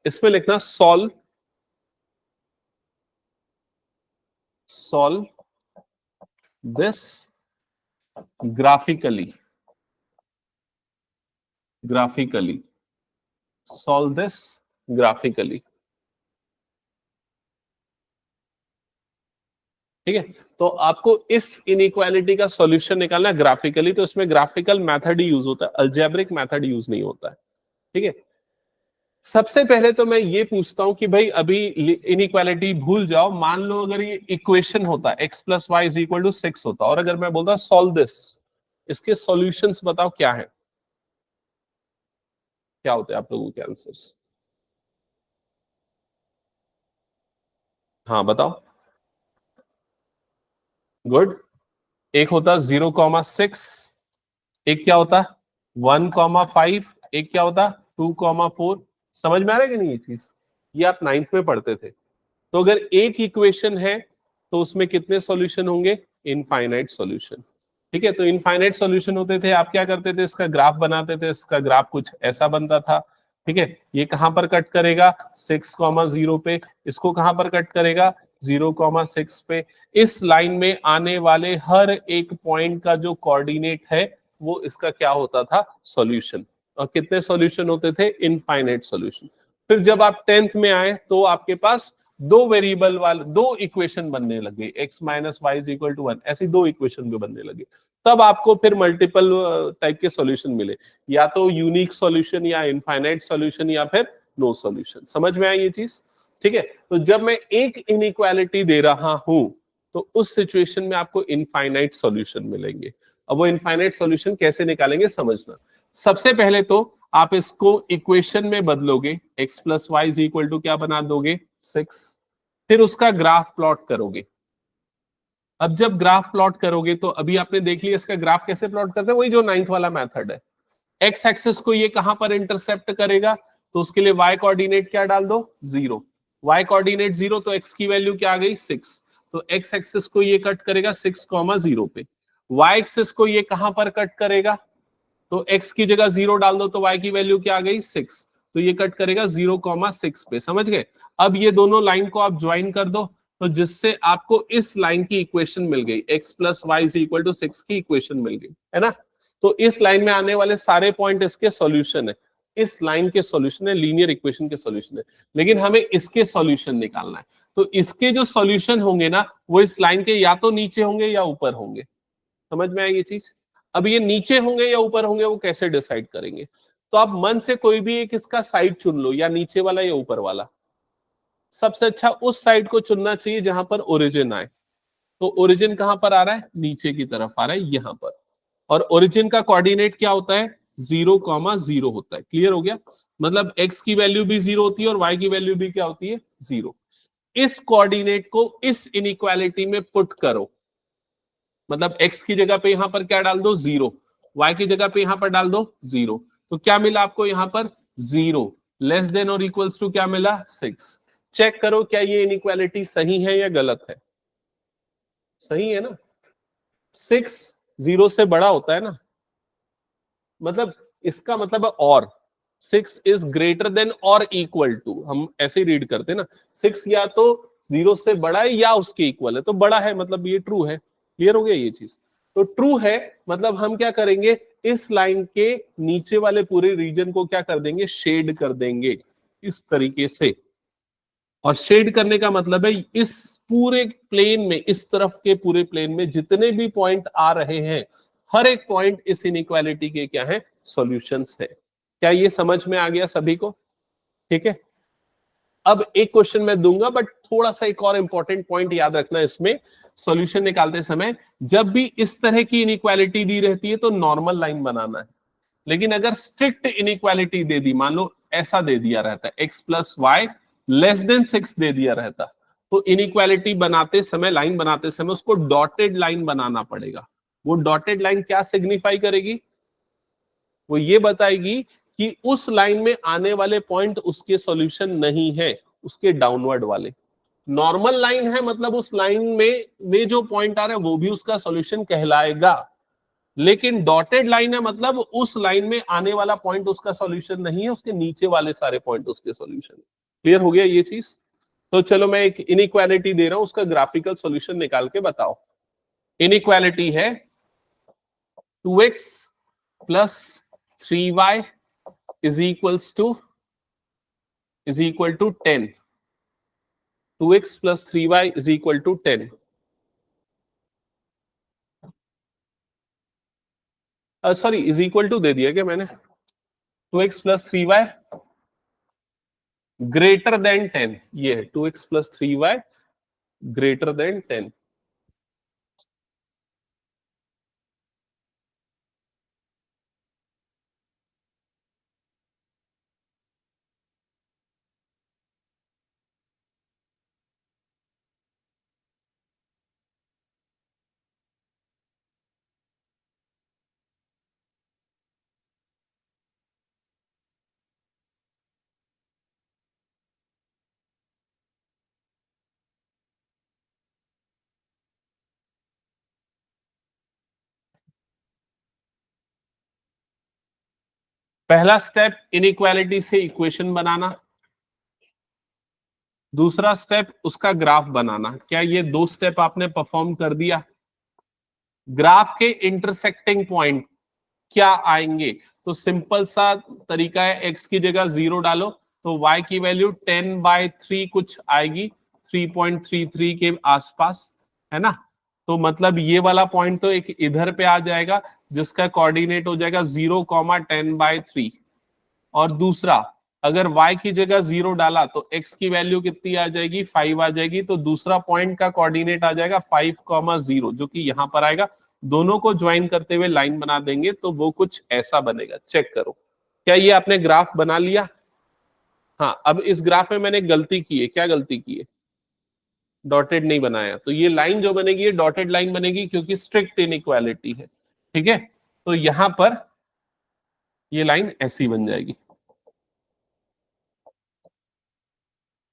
इसमें लिखना solve this graphically, solve this graphically, ठीक है। तो आपको इस इनइक्वालिटी का सॉल्यूशन निकालना है ग्राफिकली, तो इसमें ग्राफिकल मेथड ही यूज होता है, अलजेब्रिक मेथड यूज नहीं होता है, ठीक है। सबसे पहले तो मैं ये पूछता हूं कि भाई अभी इनइक्वालिटी भूल जाओ, मान लो अगर ये इक्वेशन होता, x + y = 6 होता, और अगर मैं बोलता सॉल्व दिस, इसके सॉल्यूशंस बताओ क्या है, क्या होते हैं आप लोगों के आंसर्स? हाँ बताओ। गुड। एक होता 0,6, एक क्या होता 1,5, एक क्या होता 2,4। समझ में आ रहा है कि नहीं ये चीज? ये आप 9th में पढ़ते थे। तो अगर एक इक्वेशन है तो उसमें कितने सॉल्यूशन होंगे, इनफाइनाइट सॉल्यूशन, ठीक है। तो इनफाइनाइट सॉल्यूशन होते थे, आप क्या करते थे, इसका ग्राफ बनाते थे, इसका ग्राफ कुछ ऐसा बनता था, ठीक है। ये कहां पर कट करेगा, 6,0 पे, इसको कहां पर कट करेगा, 0,6 पे। इस लाइन में आने वाले हर एक पॉइंट का जो कोऑर्डिनेट है वो इसका क्या होता था, सॉल्यूशन। और कितने सॉल्यूशन होते थे, इनफाइनाइट सॉल्यूशन। फिर जब आप 10th में आए तो आपके पास दो वेरिएबल वाले दो इक्वेशन बनने लगे, x - y = 1, ऐसी दो इक्वेशन भी बनने लगे। तब आपको फिर मल्टीपल टाइप के सॉल्यूशन मिले, या तो यूनिक सॉल्यूशन, या इनफाइनाइट सॉल्यूशन, या फिर नो सॉल्यूशन। समझ में आई ये चीज? ठीक है। तो जब मैं एक इनइक्वालिटी दे रहा हूं तो उस सिचुएशन में आपको इनफाइनाइट सॉल्यूशन मिलेंगे। अब वो इनफाइनाइट सॉल्यूशन कैसे निकालेंगे समझना। सबसे पहले तो आप इसको इक्वेशन में बदलोगे, x + y = क्या बना दोगे, 6। फिर उसका ग्राफ प्लॉट करोगे। अब जब ग्राफ प्लॉट करोगे तो अभी आपने देख लिया इसका ग्राफ कैसे प्लॉट करते हैं, वही जो 9th वाला मेथड है। एक्स एक्सिस को ये कहां पर इंटरसेप्ट करेगा, तो उसके लिए y कोऑर्डिनेट क्या डाल दो, 0। y कोऑर्डिनेट 0 तो x की वैल्यू क्या आ गई, 6। तो x एक्सिस को ये कट करेगा 6,0 पे। y एक्सिस को ये कहां पर कट करेगा, तो x की जगह 0 डाल दो तो y की वैल्यू क्या आ गई, 6। तो ये कट करेगा 0,6 पे। समझ गए? अब ये दोनों लाइन को आप ज्वाइन कर दो, तो जिससे आपको इस लाइन की इक्वेशन मिल गई, x + y = 6 की इक्वेशन मिल गई, है ना। तो इस लाइन में आने वाले सारे पॉइंट इसके सॉल्यूशन है, इस लाइन के सॉल्यूशन है, लीनियर इक्वेशन के सॉल्यूशन है। लेकिन हमें इसके सॉल्यूशन निकालना है, तो इसके जो सॉल्यूशन होंगे ना वो इस लाइन के या तो नीचे होंगे या ऊपर होंगे। समझ में आई ये चीज? अब ये नीचे होंगे या ऊपर होंगे वो कैसे डिसाइड करेंगे? तो आप मन से कोई भी एक इसका साइड चुन लो, या नीचे वाला या ऊपर वाला। सबसे अच्छा उस साइड को चुनना चाहिए जहां पर ओरिजिन आए। तो ओरिजिन कहां पर आ रहा है, नीचे की तरफ आ रहा है, यहां पर। और ओरिजिन का कोऑर्डिनेट क्या होता है, 0,0 होता है। क्लियर हो गया? मतलब x की वैल्यू भी 0 होती है और y की वैल्यू भी क्या होती है? 0। इस कोऑर्डिनेट को इस इनइक्वालिटी में पुट करो, मतलब x की जगह पे यहां पर क्या डाल दो? 0। y की जगह पे यहां पर डाल दो 0। तो क्या मिला आपको यहां पर? 0 लेस देन और इक्वल्स टू क्या मिला? 6। चेक करो क्या ये इनइक्वालिटी सही है या गलत है? सही है ना? 6 0 से बड़ा होता है ना, मतलब इसका मतलब है और 6 इज ग्रेटर देन और इक्वल टू, हम ऐसे ही रीड करते हैं ना, 6 या तो 0 से बड़ा है या उसके इक्वल है, तो बड़ा है मतलब ये ट्रू है। क्लियर हो गया ये चीज? तो ट्रू है मतलब हम क्या करेंगे, इस लाइन के नीचे वाले पूरे रीजन को क्या कर देंगे? शेड कर देंगे इस तरीके से। और शेड करने का मतलब है इस पूरे प्लेन में, इस तरफ के पूरे प्लेन में जितने भी पॉइंट आ रहे हैं, हर एक पॉइंट इस इनइक्वालिटी के क्या है? सॉल्यूशंस है। क्या ये समझ में आ गया सभी को? ठीक है। अब एक क्वेश्चन मैं दूंगा, बट थोड़ा सा एक और इंपॉर्टेंट पॉइंट याद रखना इसमें, सॉल्यूशन निकालते समय जब भी इस तरह की इनइक्वालिटी दी रहती है तो नॉर्मल लाइन बनाना है। लेकिन अगर स्ट्रिक्ट इनइक्वालिटी दे दी, मान लो ऐसा दे दिया रहता है x plus y less than 6 दे दिया रहता, तो इनइक्वालिटी बनाते समय, लाइन बनाते समय उसको डॉटेड लाइन बनाना पड़ेगा। वो डॉटेड लाइन क्या सिग्निफाई करेगी? वो ये बताएगी कि उस लाइन में आने वाले पॉइंट उसके सॉल्यूशन नहीं है, उसके डाउनवर्ड वाले। नॉर्मल लाइन है मतलब उस लाइन में जो पॉइंट आ रहा है वो भी उसका सॉल्यूशन कहलाएगा। लेकिन डॉटेड लाइन है मतलब उस लाइन में आने वाला पॉइंट उसका सॉल्यूशन नहीं है, उसके नीचे वाले सारे पॉइंट उसके सॉल्यूशन। क्लियर हो गया ये चीज? तो चलो मैं एक इनइक्वालिटी दे रहा हूं, उसका ग्राफिकल सॉल्यूशन निकाल के बताओ। इनइक्वालिटी है 2x plus 3y is equal to 10। 2x plus 3y is equal to 10। Sorry, is equal to दे दिया क्या मैंने? 2x plus 3y greater than 10, ये है 2x plus 3y greater than 10। पहला स्टेप इनइक्वालिटी से इक्वेशन बनाना, दूसरा स्टेप उसका ग्राफ बनाना। क्या ये दो स्टेप आपने परफॉर्म कर दिया? ग्राफ के इंटरसेक्टिंग पॉइंट क्या आएंगे? तो सिंपल सा तरीका है, एक्स की जगह 0 डालो तो y की वैल्यू 10/3 कुछ आएगी, 3.33 के आसपास, है ना? तो मतलब ये वाला पॉइंट तो एक इधर पे आ जाएगा जिसका कोऑर्डिनेट हो जाएगा 0,10/3। और दूसरा, अगर y की जगह 0 डाला तो x की वैल्यू कितनी आ जाएगी? 5 आ जाएगी। तो दूसरा पॉइंट का कोऑर्डिनेट आ जाएगा 5,0 जो कि यहां पर आएगा। दोनों को ज्वाइन करते हुए लाइन बना देंगे तो वो कुछ ऐसा बनेगा। चेक करो, क्या ये आपने ग्राफ बना लिया? हाँ, अब इस ग्राफ में मैंने गलती की है। क्या गलती की है? डॉटेड नहीं बनाया, तो ये लाइन जो बनेगी ये डॉटेड लाइन बनेगी क्योंकि स्ट्रिक्ट इनइक्वालिटी है। ठीक है, तो यहां पर ये लाइन ऐसी बन जाएगी।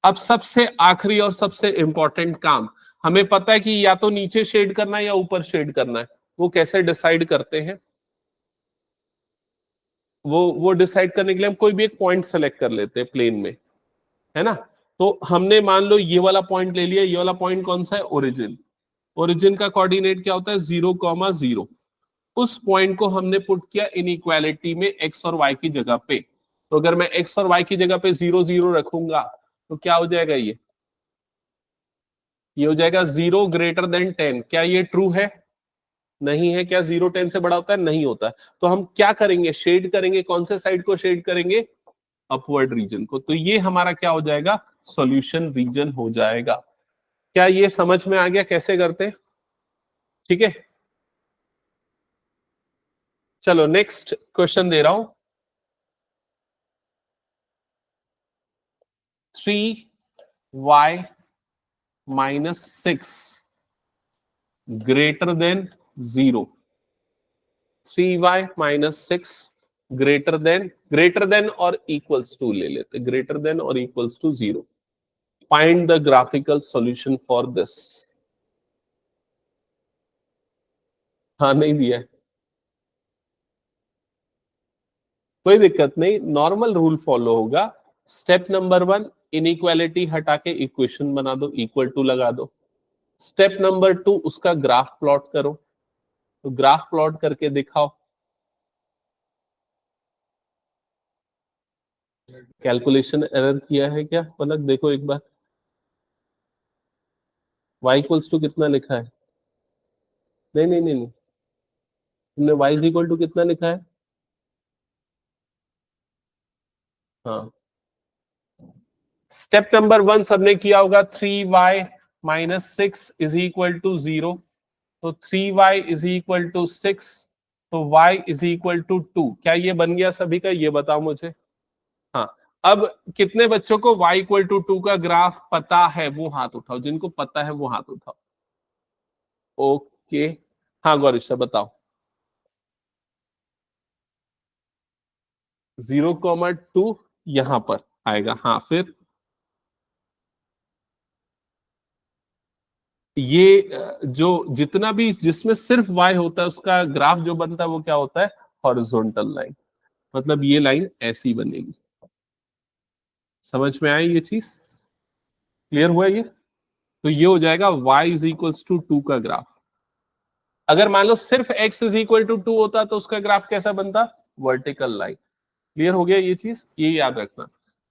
अब सबसे आखिरी और सबसे इंपॉर्टेंट काम, हमें पता है कि या तो नीचे शेड करना है या ऊपर शेड करना है। वो कैसे डिसाइड करते हैं? वो डिसाइड करने के लिए हम कोई भी एक पॉइंट सेलेक्ट कर लेते हैं प्लेन में, है ना? तो हमने मान लो ये वाला पॉइंट ले लिया। ये वाला पॉइंट कौन सा है? ओरिजिन। ओरिजिन का कोऑर्डिनेट क्या होता है? 0,0। उस पॉइंट को हमने पुट किया इनइक्वालिटी में एक्स और वाई की जगह पे। तो अगर मैं एक्स और वाई की जगह पे 0 0 रखूंगा तो क्या हो जाएगा? ये हो जाएगा 0 ग्रेटर देन 10। क्या ये ट्रू है? नहीं है। क्या 0 10 से बड़ा होता है? नहीं होता। तो हम क्या करेंगे? शेड करेंगे। कौन से साइड को शेड करेंगे? अपवर्ड रीजन को। तो ये हमारा क्या हो जाएगा? सॉल्यूशन रीजन हो जाएगा। क्या ये समझ में आ गया कैसे करते हैं? ठीक है। चलो नेक्स्ट क्वेश्चन दे रहा हूं। 3y minus 6 greater than 0। 3y minus 6 greater than और इक्वल्स टू ले लेते, ग्रेटर देन और equals to 0। Find the graphical solution for this. हाँ नहीं दिया है, कोई दिक्कत नहीं, नॉर्मल रूल फॉलो होगा। स्टेप नंबर 1, इनइक्वालिटी हटा के इक्वेशन बना दो, इक्वल टू लगा दो। स्टेप नंबर 2, उसका ग्राफ प्लॉट करो। तो ग्राफ प्लॉट करके दिखाओ। कैलकुलेशन एरर किया है क्या पलक, देखो एक बार। y इक्वल्स टू कितना लिखा है? नहीं नहीं नहीं नहीं, तुमने y इज इक्वल टू कितना लिखा है? हाँ, स्टेप नंबर 1 सबने किया होगा। 3y minus 6 is equal to 0। तो 3y इज इक्वल टू 6, तो y इज इक्वल टू 2। क्या ये बन गया सभी का, ये बताओ मुझे। हाँ, अब कितने बच्चों को y इक्वल टू 2 का ग्राफ पता है वो हाथ उठाओ, जिनको पता है वो हाथ उठाओ। ओके, हाँ गौरीशा बताओ। 0,2 यहां पर आएगा। हाँ फिर ये जो जितना भी जिसमें सिर्फ y होता है उसका ग्राफ जो बनता है वो क्या होता है? Horizontal line. मतलब ये लाइन ऐसी बनेगी। समझ में आई ये चीज? क्लियर हुआ ये? तो ये हो जाएगा y इज इक्वल्स टू 2 का ग्राफ। अगर मान लो सिर्फ x इज इक्वल टू 2 होता तो उसका ग्राफ कैसा बनता? Vertical line. क्लियर हो गया ये चीज, ये याद रखना।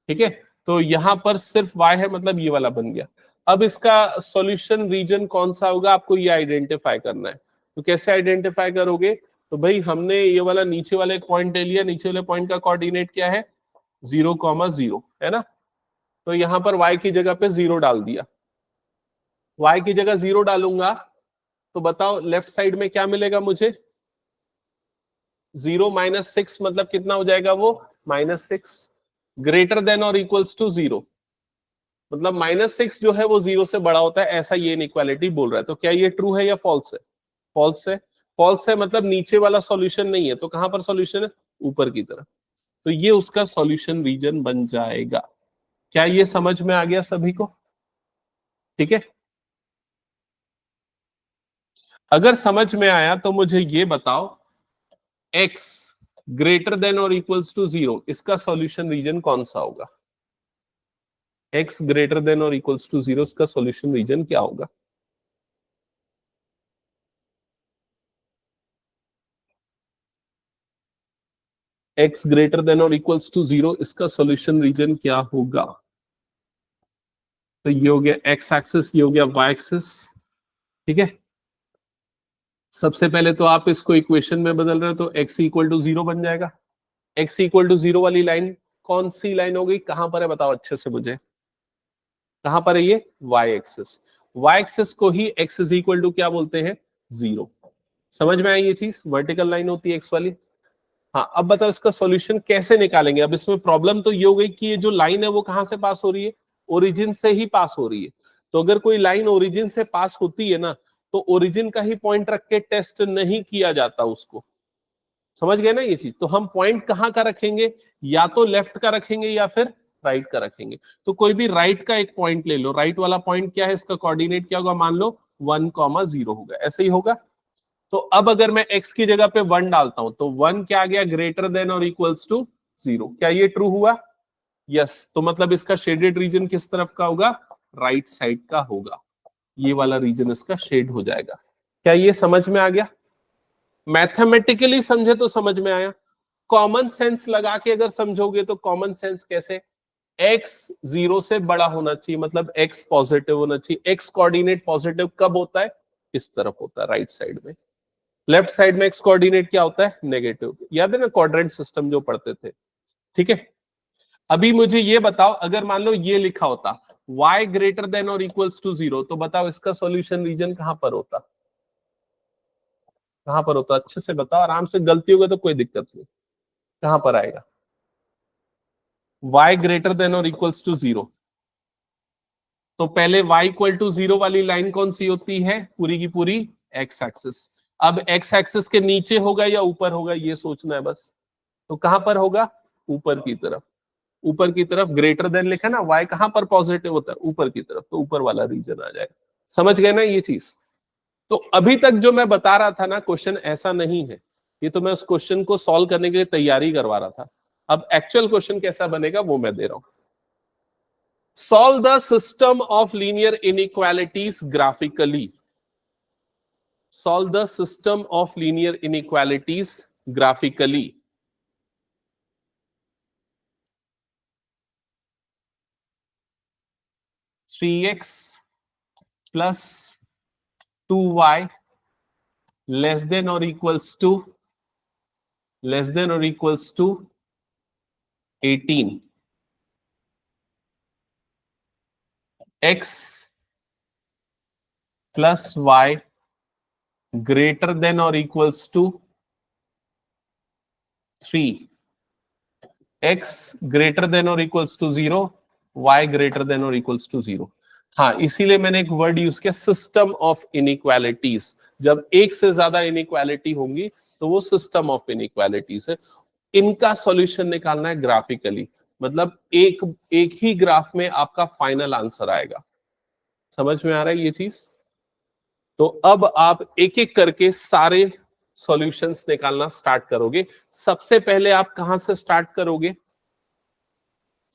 ठीक है, तो यहां पर सिर्फ y है, मतलब ये वाला बन गया। अब इसका सॉल्यूशन रीजन कौन सा होगा आपको ये आइडेंटिफाई करना है। तो कैसे आइडेंटिफाई करोगे? तो भाई हमने ये वाला नीचे वाला एक पॉइंट ले लिया, नीचे वाले पॉइंट का कोऑर्डिनेट क्या है? 0,0 है ना। तो यहां पर y की जगह पे 0 डाल दिया। y की जगह 0 डालूंगा तो बताओ लेफ्ट साइड में क्या मिलेगा मुझे? 0 माइनस 6 मतलब कितना हो जाएगा वो? -6 ग्रेटर देन और इक्वल्स टू 0। मतलब -6 जो है वो 0 से बड़ा होता है, ऐसा ये इनइक्वालिटी बोल रहा है। तो क्या ये ट्रू है या फॉल्स है? फॉल्स है। फॉल्स है मतलब नीचे वाला सॉल्यूशन नहीं है, तो कहां पर सॉल्यूशन है? ऊपर की तरफ। तो ये उसका सॉल्यूशन रीजन बन जाएगा। क्या ये समझ में आ गया सभी को? ठीक है, अगर समझ में आया तो मुझे ये बताओ, x ग्रेटर देन और इक्वल्स टू 0 इसका सॉल्यूशन रीजन कौन सा होगा? x ग्रेटर देन और इक्वल्स टू 0 इसका सॉल्यूशन रीजन क्या होगा? x ग्रेटर देन और इक्वल्स टू 0 इसका सॉल्यूशन रीजन क्या होगा? तो ये हो गया x एक्सिस, ये हो गया y एक्सिस। ठीक है, सबसे पहले तो आप इसको इक्वेशन में बदल रहे हो तो x इक्वल टू 0 बन जाएगा। x इक्वल टू 0 वाली लाइन कौन सी लाइन हो गई, कहां पर है बताओ अच्छे से मुझे। कहां पर है ये? y axis. y एक्सिस को ही x इज इक्वल टू क्या बोलते हैं? 0। समझ में आई ये चीज? वर्टिकल लाइन होती है x वाली। हाँ, अब बताओ इसका सॉल्यूशन कैसे निकालेंगे। अब इसमें प्रॉब्लम तो ये हो गई कि ये जो लाइन है वो कहां से पास हो रही है? ओरिजिन से ही पास हो रही है। तो अगर कोई लाइन ओरिजिन से पास होती है ना, तो ओरिजिन का ही पॉइंट रख के टेस्ट नहीं किया जाता उसको। समझ गए ना ये चीज? तो हम पॉइंट कहाँ का रखेंगे? या तो लेफ्ट का रखेंगे या फिर राइट का रखेंगे। तो कोई भी राइट का एक पॉइंट ले लो। राइट वाला पॉइंट क्या है, इसका कोऑर्डिनेट क्या होगा? मान लो 1,0 होगा, ऐसे ही होगा। तो अब अगर मैं x की जगह पे 1 डालता हूं तो 1 क्या आ गया? ग्रेटर देन और इक्वल्स टू 0। क्या ये ट्रू हुआ? यस। तो मतलब इसका शेडेड रीजन किस तरफ का होगा? राइट साइड का होगा। ये वाला रीजन इसका शेड हो जाएगा। क्या ये समझ में आ गया? मैथमेटिकली समझे तो समझ में आया। कॉमन सेंस लगा के अगर समझोगे तो कॉमन सेंस कैसे? x 0 से बड़ा होना चाहिए, मतलब x पॉजिटिव होना चाहिए। x कोऑर्डिनेट पॉजिटिव कब होता है? इस तरफ होता है, राइट साइड में। लेफ्ट साइड में x कोऑर्डिनेट क्या होता है? नेगेटिव। याद है ना क्वाड्रेंट सिस्टम जो पढ़ते थे? ठीक है, अभी मुझे ये बताओ, अगर मान लो ये लिखा होता y ग्रेटर देन और इक्वल्स टू 0, तो बताओ इसका सॉल्यूशन रीजन कहां पर होता? कहां पर होता है अच्छे से बताओ, आराम से, गलती होगी तो कोई दिक्कत नहीं। कहां पर आएगा? y ग्रेटर देन और इक्वल्स टू 0। तो पहले y इक्वल टू 0 वाली लाइन कौन सी होती है? पूरी की पूरी x एक्सिस। अब x एक्सिस के नीचे होगा या ऊपर होगा ये सोचना है बस। तो कहां पर होगा? ऊपर की तरफ। ऊपर की तरफ ग्रेटर देन लिखा ना, y कहां पर पॉजिटिव होता है? ऊपर की तरफ, तो ऊपर वाला रीजन आ जाएगा। समझ गए ना ये चीज? तो अभी तक जो मैं बता रहा था ना, क्वेश्चन ऐसा नहीं है, ये तो मैं उस क्वेश्चन को सॉल्व करने के लिए तैयारी करवा रहा था। अब एक्चुअल क्वेश्चन कैसा बनेगा वो मैं दे रहा हूं। Solve the system of linear inequalities graphically. Solve the system of linear inequalities graphically. Three x plus 2y less than और equals to 18, x plus y greater than और equals to 3, x greater than और equals to 0, y greater than और equals to 0। हाँ, इसीलिए मैंने एक word use किया, system of inequalities. जब एक से ज्यादा इनइक्वालिटी होंगी तो वो सिस्टम ऑफ इनइक्वालिटीज है। इनका सॉल्यूशन निकालना है ग्राफिकली, मतलब एक एक ही ग्राफ में आपका फाइनल आंसर आएगा। समझ में आ रहा है ये चीज? तो अब आप एक एक करके सारे सॉल्यूशंस निकालना स्टार्ट करोगे। सबसे पहले आप कहां से स्टार्ट करोगे?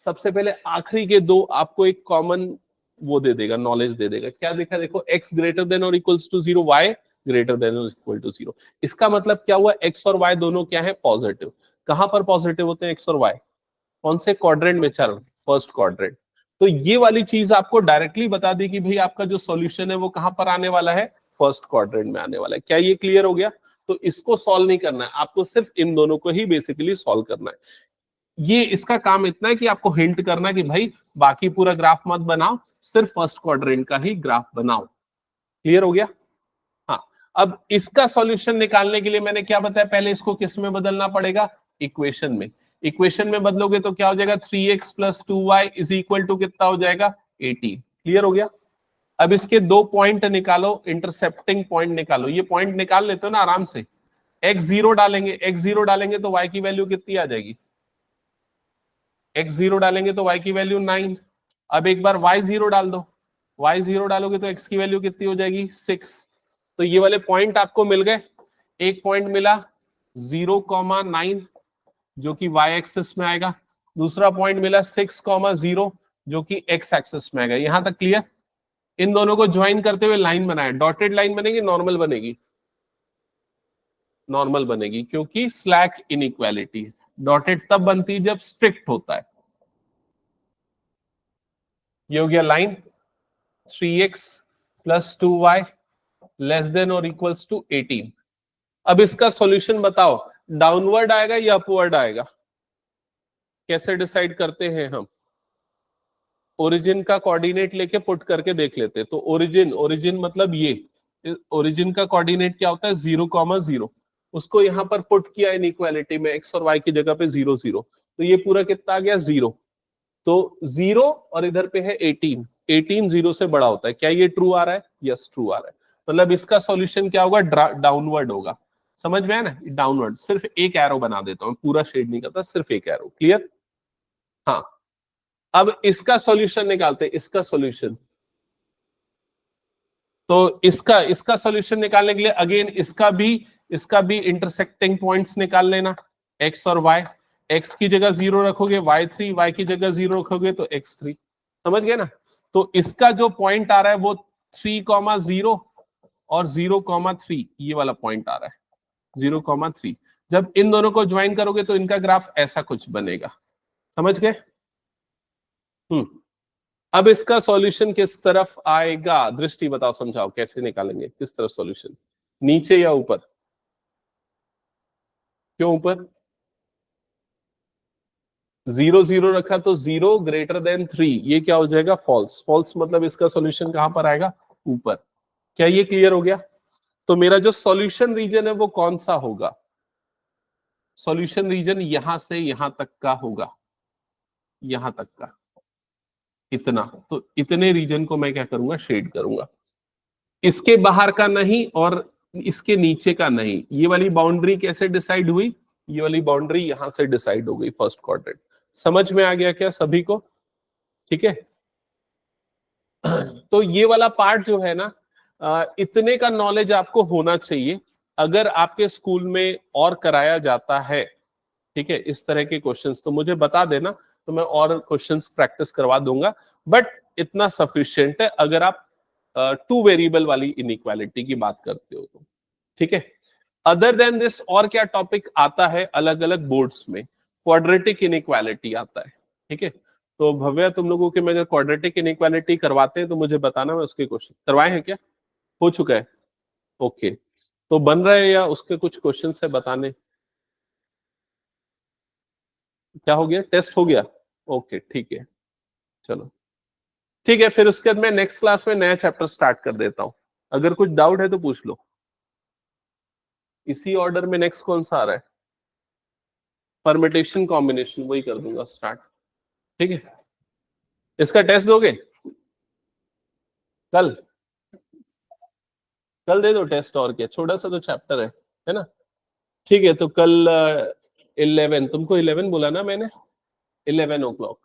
सबसे पहले आखिरी के दो आपको एक कॉमन वो दे देगा, नॉलेज दे देगा। क्या देखा? देखो, x ग्रेटर देन और equals to 0, y greater than और इक्वल टू 0। इसका मतलब क्या हुआ? x और y दोनों क्या है? पॉजिटिव। कहां पर पॉजिटिव होते हैं x और y? कौन से क्वाड्रेंट में? चल, फर्स्ट क्वाड्रेंट। तो ये वाली चीज आपको डायरेक्टली बता दी कि भाई आपका जो सॉल्यूशन है वो कहां पर आने वाला है? फर्स्ट क्वाड्रेंट में आने वाला है। क्या ये क्लियर हो गया? तो इसको सॉल्व नहीं करना है आपको, सिर्फ इन दोनों को ही बेसिकली सॉल्व करना है। ये इसका काम इतना है कि आपको हिंट करना है कि भाई बाकी पूरा ग्राफ मत बनाओ, सिर्फ फर्स्ट क्वाड्रेंट का ही ग्राफ बनाओ। क्लियर हो गया? हाँ। अब इसका सॉल्यूशन निकालने के लिए मैंने क्या बताया? पहले इसको किस में बदलना पड़ेगा? इक्वेशन में। इक्वेशन में बदलोगे तो क्या हो जाएगा? 3x plus 2y is equal to कितना हो जाएगा? 18। क्लियर हो गया? अब इसके दो पॉइंट निकालो, इंटरसेप्टिंग पॉइंट निकालो। ये पॉइंट निकाल लेते हो ना आराम से। x0 डालेंगे, x0 डालेंगे तो y की वैल्यू कितनी आ जाएगी? x0 डालेंगे तो y की वैल्यू 9। अब एक बार y0 डाल दो, y0 डालोगे तो x की वैल्यू कितनी हो जाएगी? 6। तो ये वाले पॉइंट आपको मिल गए। एक पॉइंट मिला 0,9 जो कि y एक्सिस में आएगा, दूसरा पॉइंट मिला 6,0 जो कि x एक्सिस में आएगा। यहां तक क्लियर? इन दोनों को ज्वाइन करते हुए लाइन बनाए, डॉटेड लाइन बनेगी, नॉर्मल बनेगी? नॉर्मल बनेगी, क्योंकि स्लैक इनइक्वालिटी। डॉटेड तब बनती है जब स्ट्रिक्ट होता है। ये हो गया line 3x plus 2y less than और इक्वल्स टू 18। अब इसका सॉल्यूशन बताओ, डाउनवर्ड आएगा या अपवर्ड आएगा? कैसे डिसाइड करते हैं हम? ओरिजिन का कोऑर्डिनेट लेके पुट करके देख लेते हैं। तो ओरिजिन मतलब ये ओरिजिन का कोऑर्डिनेट क्या होता है? 0,0। उसको यहां पर पुट किया इनइक्वालिटी में, x और y की जगह पे 0 0, तो ये पूरा कितना आ गया? 0। तो 0 और इधर पे है 18, 18 0 से बड़ा होता है। क्या ये ट्रू आ रहा है? यस, ट्रू आ रहा है। मतलब इसका सॉल्यूशन क्या होगा? डाउनवर्ड होगा। समझ में आया ना? डाउनवर्ड। सिर्फ एक एरो बना देता हूं, पूरा शेड नहीं करता, सिर्फ एक एरो। क्लियर? हाँ। अब इसका सॉल्यूशन निकालते हैं, इसका सॉल्यूशन। तो इसका सॉल्यूशन निकालने के लिए अगेन इसका भी इंटरसेक्टिंग पॉइंट्स निकाल लेना, x और y। x की जगह 0 रखोगे y3, y की जगह 0 रखोगे तो x3। समझ गए ना? तो इसका जो पॉइंट आ रहा है वो 3,0 और 0,3, ये वाला पॉइंट आ रहा है 0,3। जब इन दोनों को ज्वाइन करोगे तो इनका ग्राफ ऐसा कुछ बनेगा। समझ गए? अब इसका सॉल्यूशन किस तरफ आएगा? दृष्टि बताओ, समझाओ कैसे निकालेंगे, किस तरफ सॉल्यूशन? नीचे या ऊपर? क्यों ऊपर? 0 0 रखा तो 0 ग्रेटर देन 3, ये क्या हो जाएगा? फॉल्स। फॉल्स मतलब इसका सॉल्यूशन कहां पर आएगा? ऊपर। क्या ये क्लियर हो गया? तो मेरा जो सॉल्यूशन रीजन है वो कौन सा होगा? सॉल्यूशन रीजन यहां से यहां तक का होगा, यहां तक का इतना। तो इतने रीजन को मैं क्या करूंगा? शेड करूंगा। इसके बाहर का नहीं और इसके नीचे का नहीं। ये वाली बाउंड्री कैसे डिसाइड हुई? ये वाली बाउंड्री यहां से डिसाइड हो गई फर्स्ट क्वाड्रेंट। समझ में आ गया क्या सभी को? ठीक है। तो ये वाला पार्ट जो है ना, इतने का नॉलेज आपको होना चाहिए। अगर आपके स्कूल में और कराया जाता है, ठीक है, इस तरह के क्वेश्चंस, तो मुझे बता देना, तो मैं और क्वेश्चंस प्रैक्टिस करवा दूंगा। बट इतना सफिशिएंट है अगर आप टू वेरिएबल वाली इनइक्वालिटी की बात करते हो तो। ठीक है। अदर देन दिस और क्या टॉपिक आता है अलग अलग बोर्ड्स में? क्वाड्रेटिक इनइक्वालिटी आता है। ठीक है। तो भव्या, तुम लोगों के में अगर क्वाड्रेटिक इनइक्वालिटी करवाते हैं तो मुझे बताना, मैं उसके क्वेश्चन करवाए हैं क्या? हो चुका है? ओके। तो बन रहा है या उसके कुछ क्वेश्चन है बताने? क्या हो गया? टेस्ट हो गया? ओके, ठीक है। चलो ठीक है, फिर उसके बाद मैं नेक्स्ट क्लास में नया चैप्टर स्टार्ट कर देता हूं। अगर कुछ डाउट है तो पूछ लो। इसी ऑर्डर में नेक्स्ट कौन सा आ रहा है? परमिटेशन कॉम्बिनेशन, वही कर दूंगा स्टार्ट। ठीक है। इसका टेस्ट दोगे कल? कल दे दो टेस्ट, और क्या, छोटा सा तो चैप्टर है ना। ठीक है, तो कल 11, तुमको 11 बोला ना मैंने? 11 o'clock।